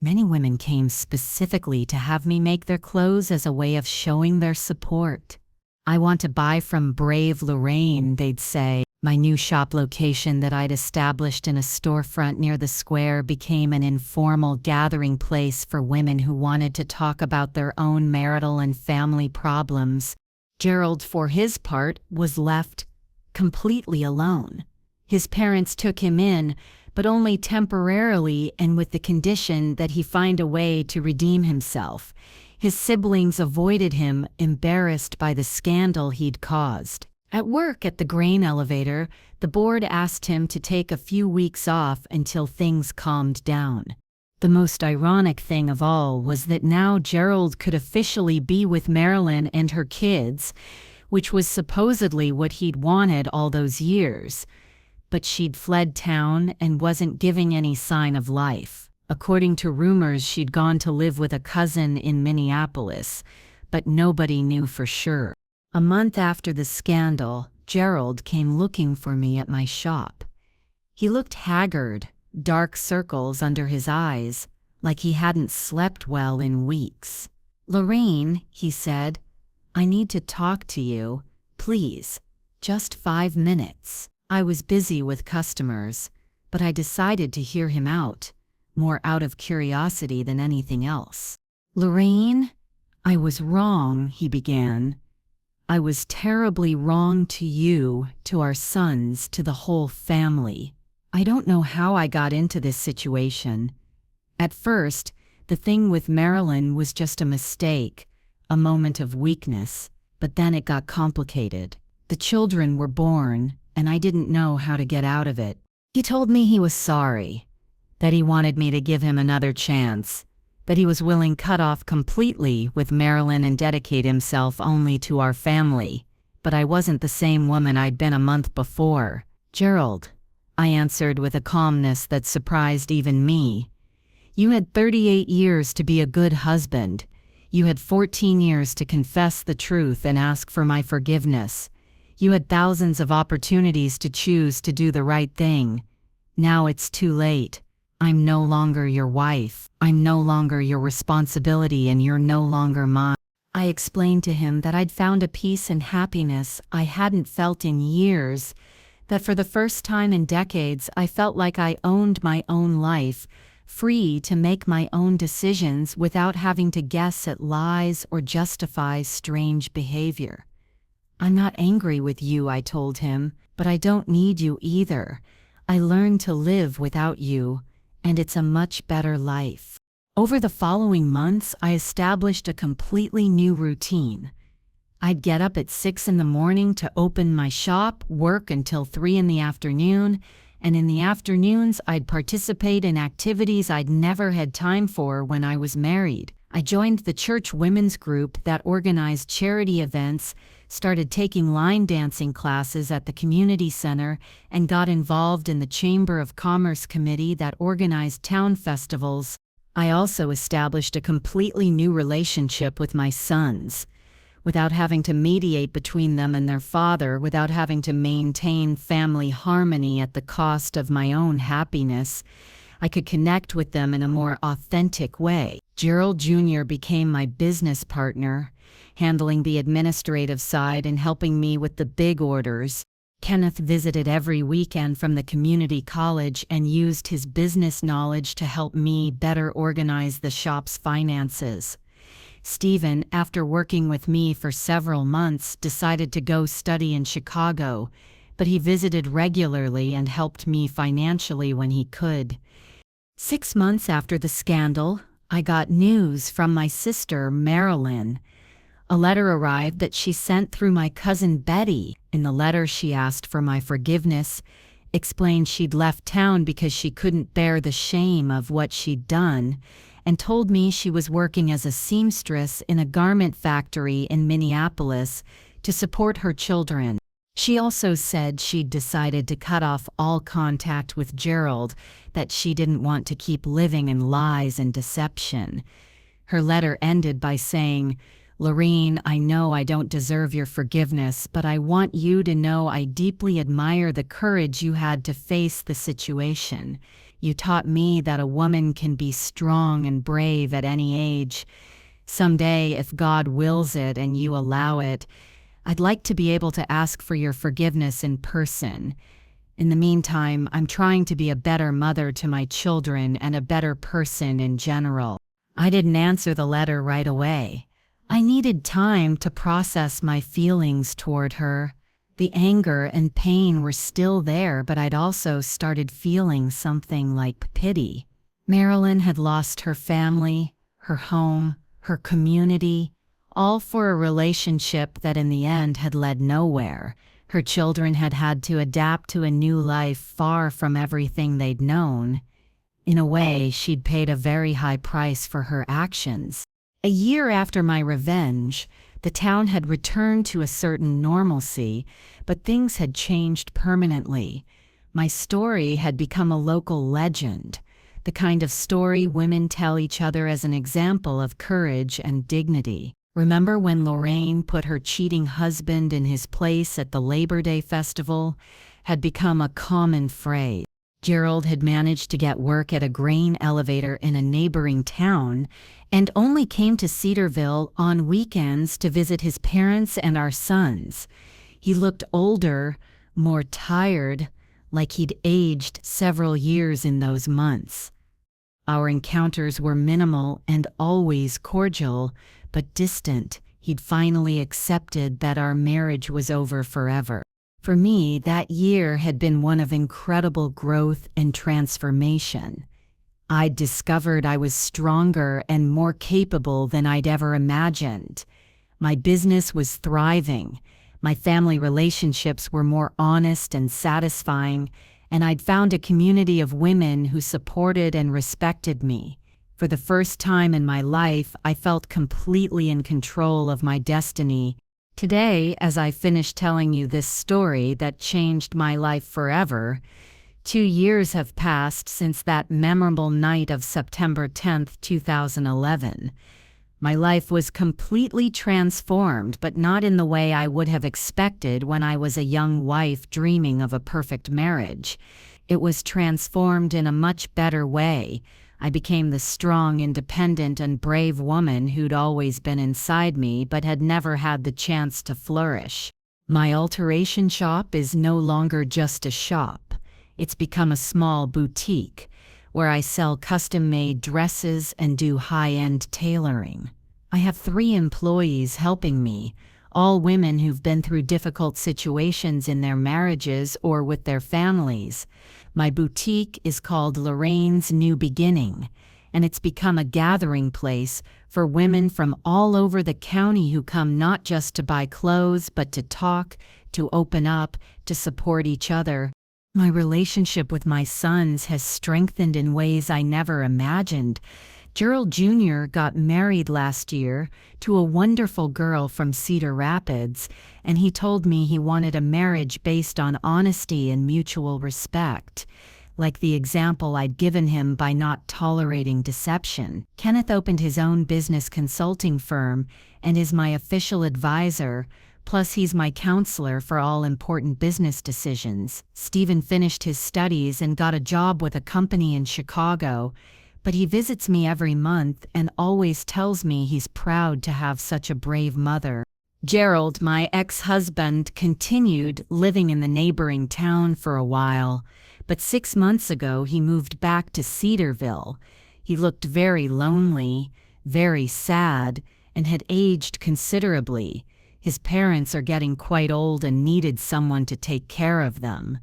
Many women came specifically to have me make their clothes as a way of showing their support. "I want to buy from Brave Lorraine," they'd say. My new shop location that I'd established in a storefront near the square became an informal gathering place for women who wanted to talk about their own marital and family problems. Gerald, for his part, was left completely alone. His parents took him in, but only temporarily and with the condition that he find a way to redeem himself. His siblings avoided him, embarrassed by the scandal he'd caused. At work at the grain elevator, the board asked him to take a few weeks off until things calmed down. The most ironic thing of all was that now Gerald could officially be with Marilyn and her kids, which was supposedly what he'd wanted all those years. But she'd fled town and wasn't giving any sign of life. According to rumors, she'd gone to live with a cousin in Minneapolis, but nobody knew for sure. A month after the scandal, Gerald came looking for me at my shop. He looked haggard, dark circles under his eyes, like he hadn't slept well in weeks. "Lorraine," he said, "I need to talk to you, please. Just 5 minutes." I was busy with customers, but I decided to hear him out, more out of curiosity than anything else. "Lorraine, I was wrong," he began. "I was terribly wrong to you, to our sons, to the whole family. I don't know how I got into this situation. At first, the thing with Marilyn was just a mistake, a moment of weakness, but then it got complicated. The children were born, and I didn't know how to get out of it. He told me he was sorry, that he wanted me to give him another chance, that he was willing to cut off completely with Marilyn and dedicate himself only to our family. But I wasn't the same woman I'd been a month before. "Gerald," I answered with a calmness that surprised even me, "you had 38 years to be a good husband. You had 14 years to confess the truth and ask for my forgiveness. You had thousands of opportunities to choose to do the right thing. Now it's too late. I'm no longer your wife. I'm no longer your responsibility, and you're no longer mine." I explained to him that I'd found a peace and happiness I hadn't felt in years, that for the first time in decades I felt like I owned my own life, free to make my own decisions without having to guess at lies or justify strange behavior. "I'm not angry with you," I told him, "but I don't need you either. I learned to live without you, and it's a much better life." Over the following months, I established a completely new routine. I'd get up at 6 in the morning to open my shop, work until 3 in the afternoon, and in the afternoons I'd participate in activities I'd never had time for when I was married. I joined the church women's group that organized charity events, started taking line dancing classes at the community center, and got involved in the Chamber of Commerce committee that organized town festivals. I also established a completely new relationship with my sons, without having to mediate between them and their father, without having to maintain family harmony at the cost of my own happiness. I could connect with them in a more authentic way. Gerald Jr. became my business partner, handling the administrative side and helping me with the big orders. Kenneth visited every weekend from the community college and used his business knowledge to help me better organize the shop's finances. Stephen, after working with me for several months, decided to go study in Chicago, but he visited regularly and helped me financially when he could. 6 months after the scandal, I got news from my sister, Marilyn. A letter arrived that she sent through my cousin Betty. In the letter, she asked for my forgiveness, explained she'd left town because she couldn't bear the shame of what she'd done, and told me she was working as a seamstress in a garment factory in Minneapolis to support her children. She also said she'd decided to cut off all contact with Gerald, that she didn't want to keep living in lies and deception. Her letter ended by saying, "Lorraine, I know I don't deserve your forgiveness, but I want you to know I deeply admire the courage you had to face the situation. You taught me that a woman can be strong and brave at any age. Someday, if God wills it and you allow it, I'd like to be able to ask for your forgiveness in person. In the meantime, I'm trying to be a better mother to my children and a better person in general." I didn't answer the letter right away. I needed time to process my feelings toward her. The anger and pain were still there, but I'd also started feeling something like pity. Marilyn had lost her family, her home, her community, all for a relationship that in the end had led nowhere. Her children had had to adapt to a new life far from everything they'd known. In a way, she'd paid a very high price for her actions. A year after my revenge, the town had returned to a certain normalcy, but things had changed permanently. My story had become a local legend, the kind of story women tell each other as an example of courage and dignity. Remember when Lorraine put her cheating husband in his place at the Labor Day festival? Had become a common phrase. Gerald had managed to get work at a grain elevator in a neighboring town and only came to Cedarville on weekends to visit his parents and our sons. He looked older, more tired, like he'd aged several years in those months. Our encounters were minimal and always cordial, but distant. He'd finally accepted that our marriage was over forever. For me, that year had been one of incredible growth and transformation. I'd discovered I was stronger and more capable than I'd ever imagined. My business was thriving, my family relationships were more honest and satisfying, and I'd found a community of women who supported and respected me. For the first time in my life, I felt completely in control of my destiny. Today, as I finish telling you this story that changed my life forever, 2 years have passed since that memorable night of September 10th, 2011. My life was completely transformed, but not in the way I would have expected when I was a young wife dreaming of a perfect marriage. It was transformed in a much better way. I became the strong, independent, and brave woman who'd always been inside me but had never had the chance to flourish. My alteration shop is no longer just a shop. It's become a small boutique where I sell custom-made dresses and do high-end tailoring. I have 3 employees helping me, all women who've been through difficult situations in their marriages or with their families. My boutique is called Lorraine's New Beginning, and it's become a gathering place for women from all over the county who come not just to buy clothes, but to talk, to open up, to support each other. My relationship with my sons has strengthened in ways I never imagined. Gerald Jr. got married last year to a wonderful girl from Cedar Rapids, and he told me he wanted a marriage based on honesty and mutual respect, like the example I'd given him by not tolerating deception. Kenneth opened his own business consulting firm and is my official advisor, plus he's my counselor for all important business decisions. Stephen finished his studies and got a job with a company in Chicago, but he visits me every month and always tells me he's proud to have such a brave mother. Gerald, my ex-husband, continued living in the neighboring town for a while, but 6 months ago he moved back to Cedarville. He looked very lonely, very sad, and had aged considerably. His parents are getting quite old and needed someone to take care of them.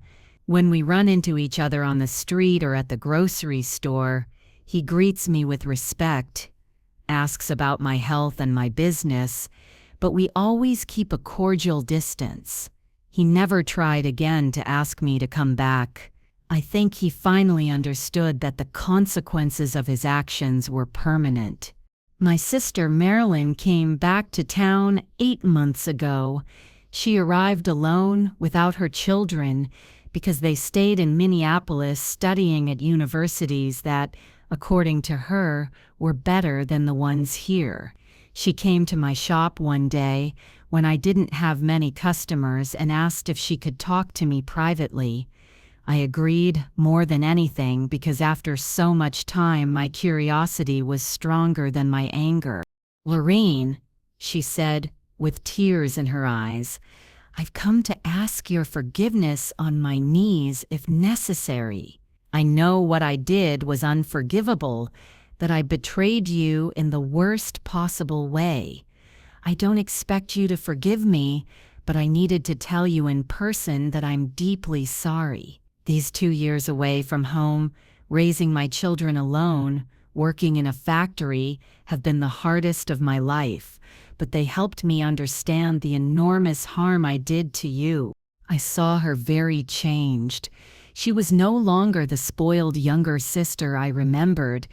When we run into each other on the street or at the grocery store, he greets me with respect, asks about my health and my business, but we always keep a cordial distance. He never tried again to ask me to come back. I think he finally understood that the consequences of his actions were permanent. My sister Marilyn came back to town 8 months ago. She arrived alone without her children because they stayed in Minneapolis studying at universities that, according to her, were better than the ones here. She came to my shop one day when I didn't have many customers and asked if she could talk to me privately. I agreed more than anything because after so much time my curiosity was stronger than my anger. "Lorraine," she said with tears in her eyes, "I've come to ask your forgiveness on my knees if necessary. I know what I did was unforgivable, that I betrayed you in the worst possible way. I don't expect you to forgive me, but I needed to tell you in person that I'm deeply sorry. These 2 years away from home, raising my children alone, working in a factory have been the hardest of my life, but they helped me understand the enormous harm I did to you. I saw her very changed. She was no longer the spoiled younger sister I remembered,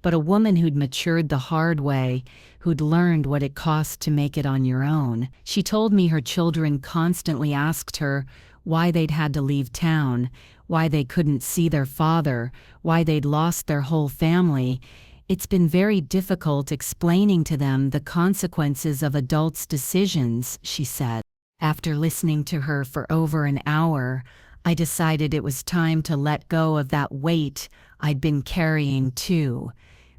but a woman who'd matured the hard way, who'd learned what it cost to make it on your own. She told me her children constantly asked her why they'd had to leave town, why they couldn't see their father, why they'd lost their whole family. It's been very difficult explaining to them the consequences of adults' decisions, she said. After listening to her for over an hour, I decided it was time to let go of that weight I'd been carrying too.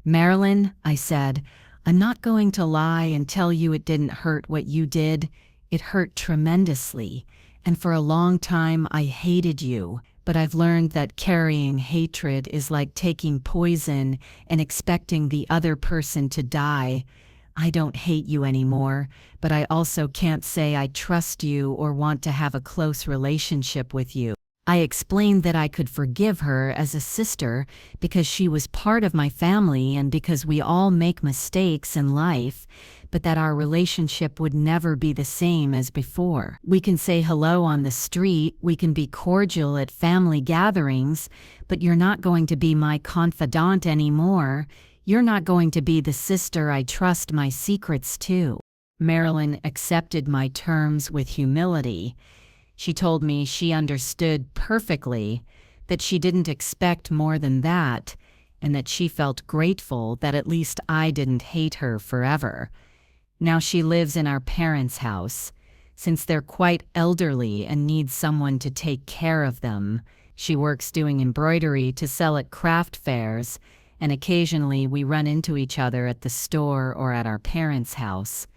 Marilyn, I said, I'm not going to lie and tell you it didn't hurt what you did. It hurt tremendously, and for a long time I hated you. But I've learned that carrying hatred is like taking poison and expecting the other person to die. I don't hate you anymore, but I also can't say I trust you or want to have a close relationship with you. I explained that I could forgive her as a sister because she was part of my family and because we all make mistakes in life, but that our relationship would never be the same as before. We can say hello on the street, we can be cordial at family gatherings, but you're not going to be my confidant anymore. You're not going to be the sister I trust my secrets to. Marilyn accepted my terms with humility. She told me she understood perfectly, that she didn't expect more than that, and that she felt grateful that at least I didn't hate her forever. Now she lives in our parents' house. Since they're quite elderly and need someone to take care of them, she works doing embroidery to sell at craft fairs, and occasionally we run into each other at the store or at our parents' house.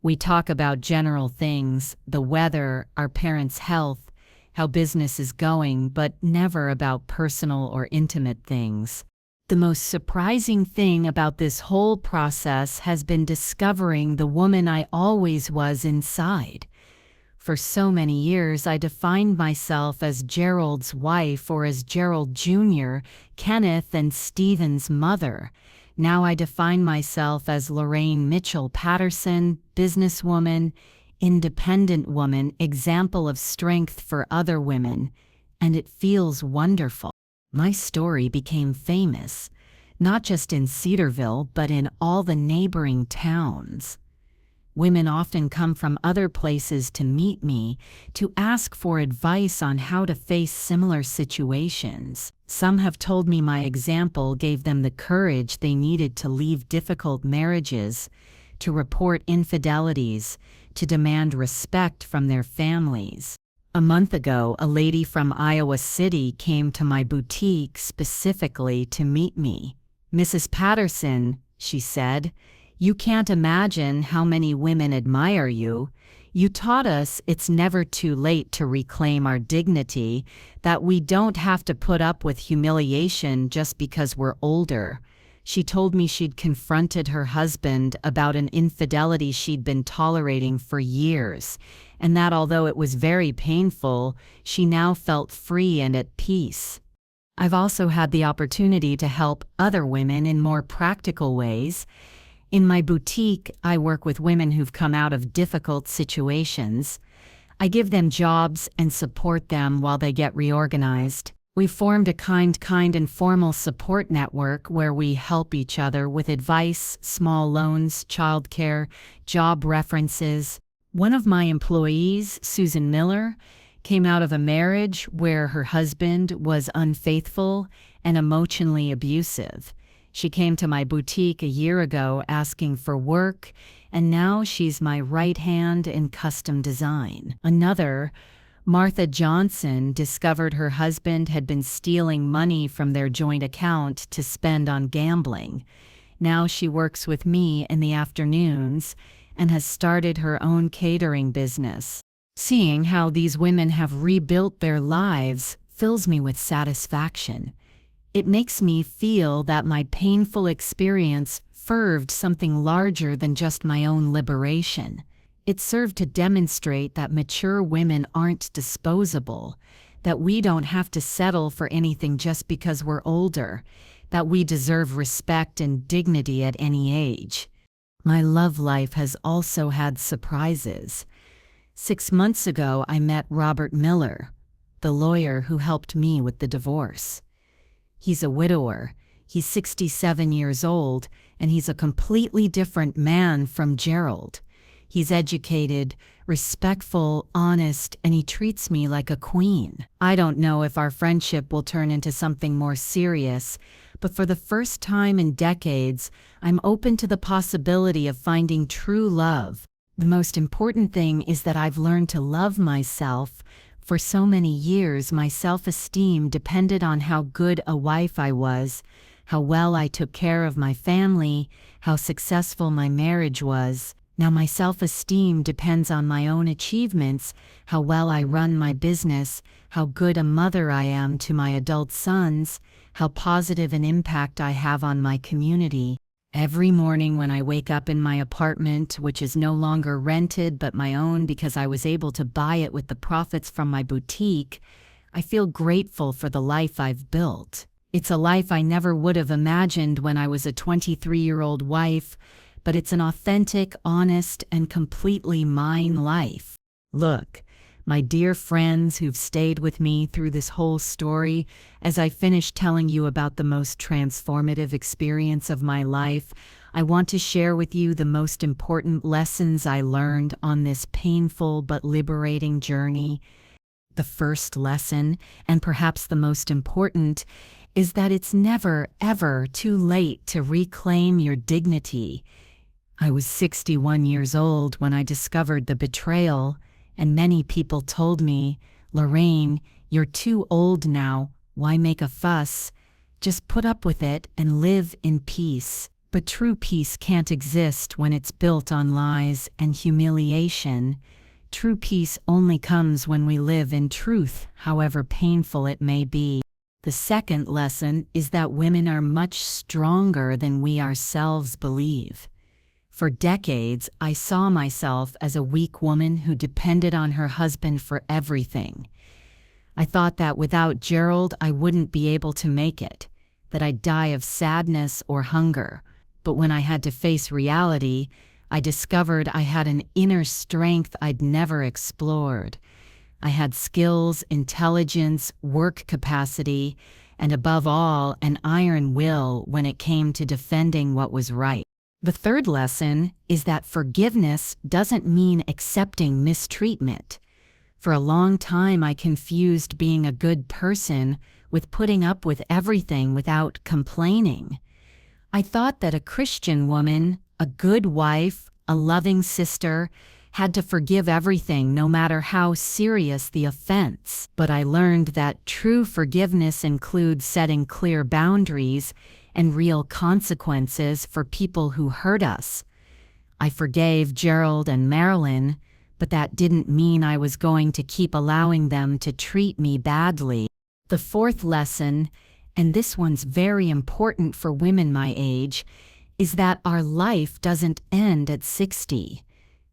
We talk about general things, the weather, our parents' health, how business is going, but never about personal or intimate things. The most surprising thing about this whole process has been discovering the woman I always was inside. For so many years, I defined myself as Gerald's wife or as Gerald Jr., Kenneth and Stephen's mother. Now I define myself as Lorraine Mitchell Patterson, businesswoman, independent woman, example of strength for other women, and it feels wonderful. My story became famous, not just in Cedarville, but in all the neighboring towns. Women often come from other places to meet me, to ask for advice on how to face similar situations. Some have told me my example gave them the courage they needed to leave difficult marriages, to report infidelities, to demand respect from their families. A month ago, a lady from Iowa City came to my boutique specifically to meet me. Mrs. Patterson, she said, you can't imagine how many women admire you. You taught us it's never too late to reclaim our dignity, that we don't have to put up with humiliation just because we're older. She told me she'd confronted her husband about an infidelity she'd been tolerating for years, and that although it was very painful, she now felt free and at peace. I've also had the opportunity to help other women in more practical ways. In my boutique, I work with women who've come out of difficult situations. I give them jobs and support them while they get reorganized. We've formed a kind informal support network where we help each other with advice, small loans, childcare, job references. One of my employees, Susan Miller, came out of a marriage where her husband was unfaithful and emotionally abusive. She came to my boutique a year ago asking for work, and now she's my right hand in custom design. Another, Martha Johnson, discovered her husband had been stealing money from their joint account to spend on gambling. Now she works with me in the afternoons and has started her own catering business. Seeing how these women have rebuilt their lives fills me with satisfaction. It makes me feel that my painful experience served something larger than just my own liberation. It served to demonstrate that mature women aren't disposable, that we don't have to settle for anything just because we're older, that we deserve respect and dignity at any age. My love life has also had surprises. 6 months ago, I met Robert Miller, the lawyer who helped me with the divorce. He's a widower. He's 67 years old, and he's a completely different man from Gerald. He's educated, respectful, honest, and he treats me like a queen. I don't know if our friendship will turn into something more serious, but for the first time in decades, I'm open to the possibility of finding true love. The most important thing is that I've learned to love myself. For so many years, my self-esteem depended on how good a wife I was, how well I took care of my family, how successful my marriage was. Now my self-esteem depends on my own achievements, how well I run my business, how good a mother I am to my adult sons, how positive an impact I have on my community. Every morning when I wake up in my apartment, which is no longer rented but my own because I was able to buy it with the profits from my boutique, I feel grateful for the life I've built. It's a life I never would have imagined when I was a 23-year-old wife, but it's an authentic, honest, and completely mine life. Look, my dear friends who've stayed with me through this whole story, as I finish telling you about the most transformative experience of my life, I want to share with you the most important lessons I learned on this painful but liberating journey. The first lesson, and perhaps the most important, is that it's never, ever too late to reclaim your dignity. I was 61 years old when I discovered the betrayal, and many people told me, "Lorraine, you're too old now. Why make a fuss? Just put up with it and live in peace." But true peace can't exist when it's built on lies and humiliation. True peace only comes when we live in truth, however painful it may be. The second lesson is that women are much stronger than we ourselves believe. For decades, I saw myself as a weak woman who depended on her husband for everything. I thought that without Gerald, I wouldn't be able to make it, that I'd die of sadness or hunger. But when I had to face reality, I discovered I had an inner strength I'd never explored. I had skills, intelligence, work capacity, and above all, an iron will when it came to defending what was right. The third lesson is that forgiveness doesn't mean accepting mistreatment. For a long time, I confused being a good person with putting up with everything without complaining. I thought that a Christian woman, a good wife, a loving sister, had to forgive everything no matter how serious the offense. But I learned that true forgiveness includes setting clear boundaries and real consequences for people who hurt us. I forgave Gerald and Marilyn, but that didn't mean I was going to keep allowing them to treat me badly. The fourth lesson, and this one's very important for women my age, is that our life doesn't end at 60.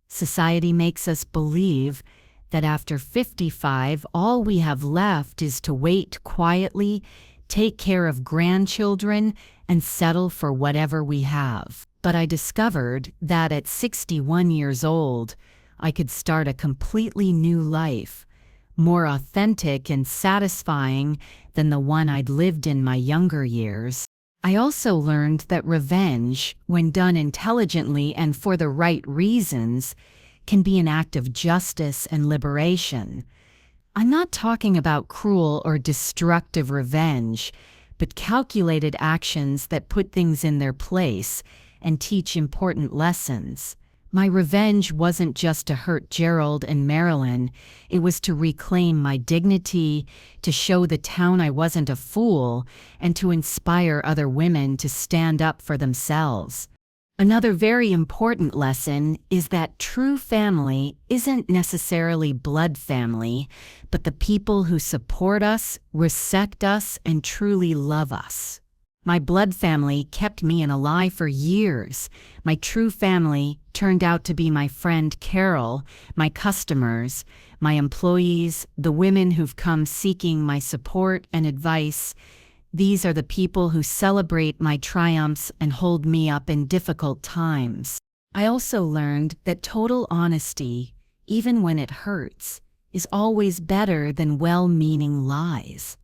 Society makes us believe that after 55, all we have left is to wait quietly, take care of grandchildren, and settle for whatever we have. But I discovered that at 61 years old, I could start a completely new life, more authentic and satisfying than the one I'd lived in my younger years. I also learned that revenge, when done intelligently and for the right reasons, can be an act of justice and liberation. I'm not talking about cruel or destructive revenge, but calculated actions that put things in their place and teach important lessons. My revenge wasn't just to hurt Gerald and Marilyn, it was to reclaim my dignity, to show the town I wasn't a fool, and to inspire other women to stand up for themselves. Another very important lesson is that true family isn't necessarily blood family, but the people who support us, respect us, and truly love us. My blood family kept me in a lie for years. My true family turned out to be my friend Carol, my customers, my employees, the women who've come seeking my support and advice. These are the people who celebrate my triumphs and hold me up in difficult times. I also learned that total honesty, even when it hurts, is always better than well-meaning lies.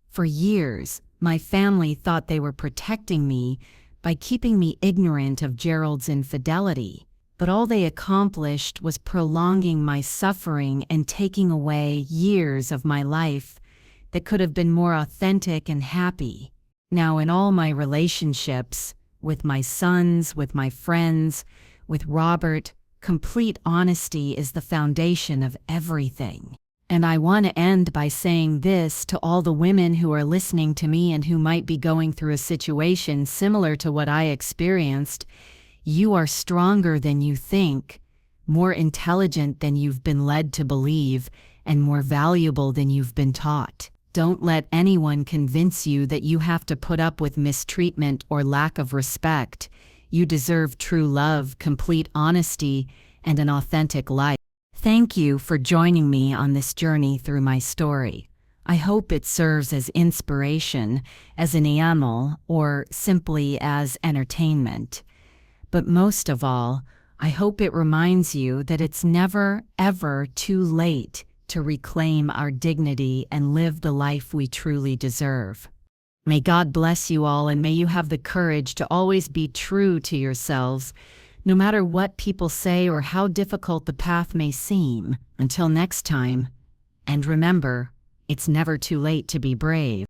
For years, my family thought they were protecting me by keeping me ignorant of Gerald's infidelity, but all they accomplished was prolonging my suffering and taking away years of my life that could have been more authentic and happy. Now, in all my relationships, with my sons, with my friends, with Robert, complete honesty is the foundation of everything. And I want to end by saying this to all the women who are listening to me and who might be going through a situation similar to what I experienced. You are stronger than you think, more intelligent than you've been led to believe, and more valuable than you've been taught. Don't let anyone convince you that you have to put up with mistreatment or lack of respect. You deserve true love, complete honesty, and an authentic life. Thank you for joining me on this journey through my story. I hope it serves as inspiration, as an enamel, or simply as entertainment. But most of all, I hope it reminds you that it's never, ever too late to reclaim our dignity and live the life we truly deserve. May God bless you all, and may you have the courage to always be true to yourselves, no matter what people say or how difficult the path may seem. Until next time, and remember, it's never too late to be brave.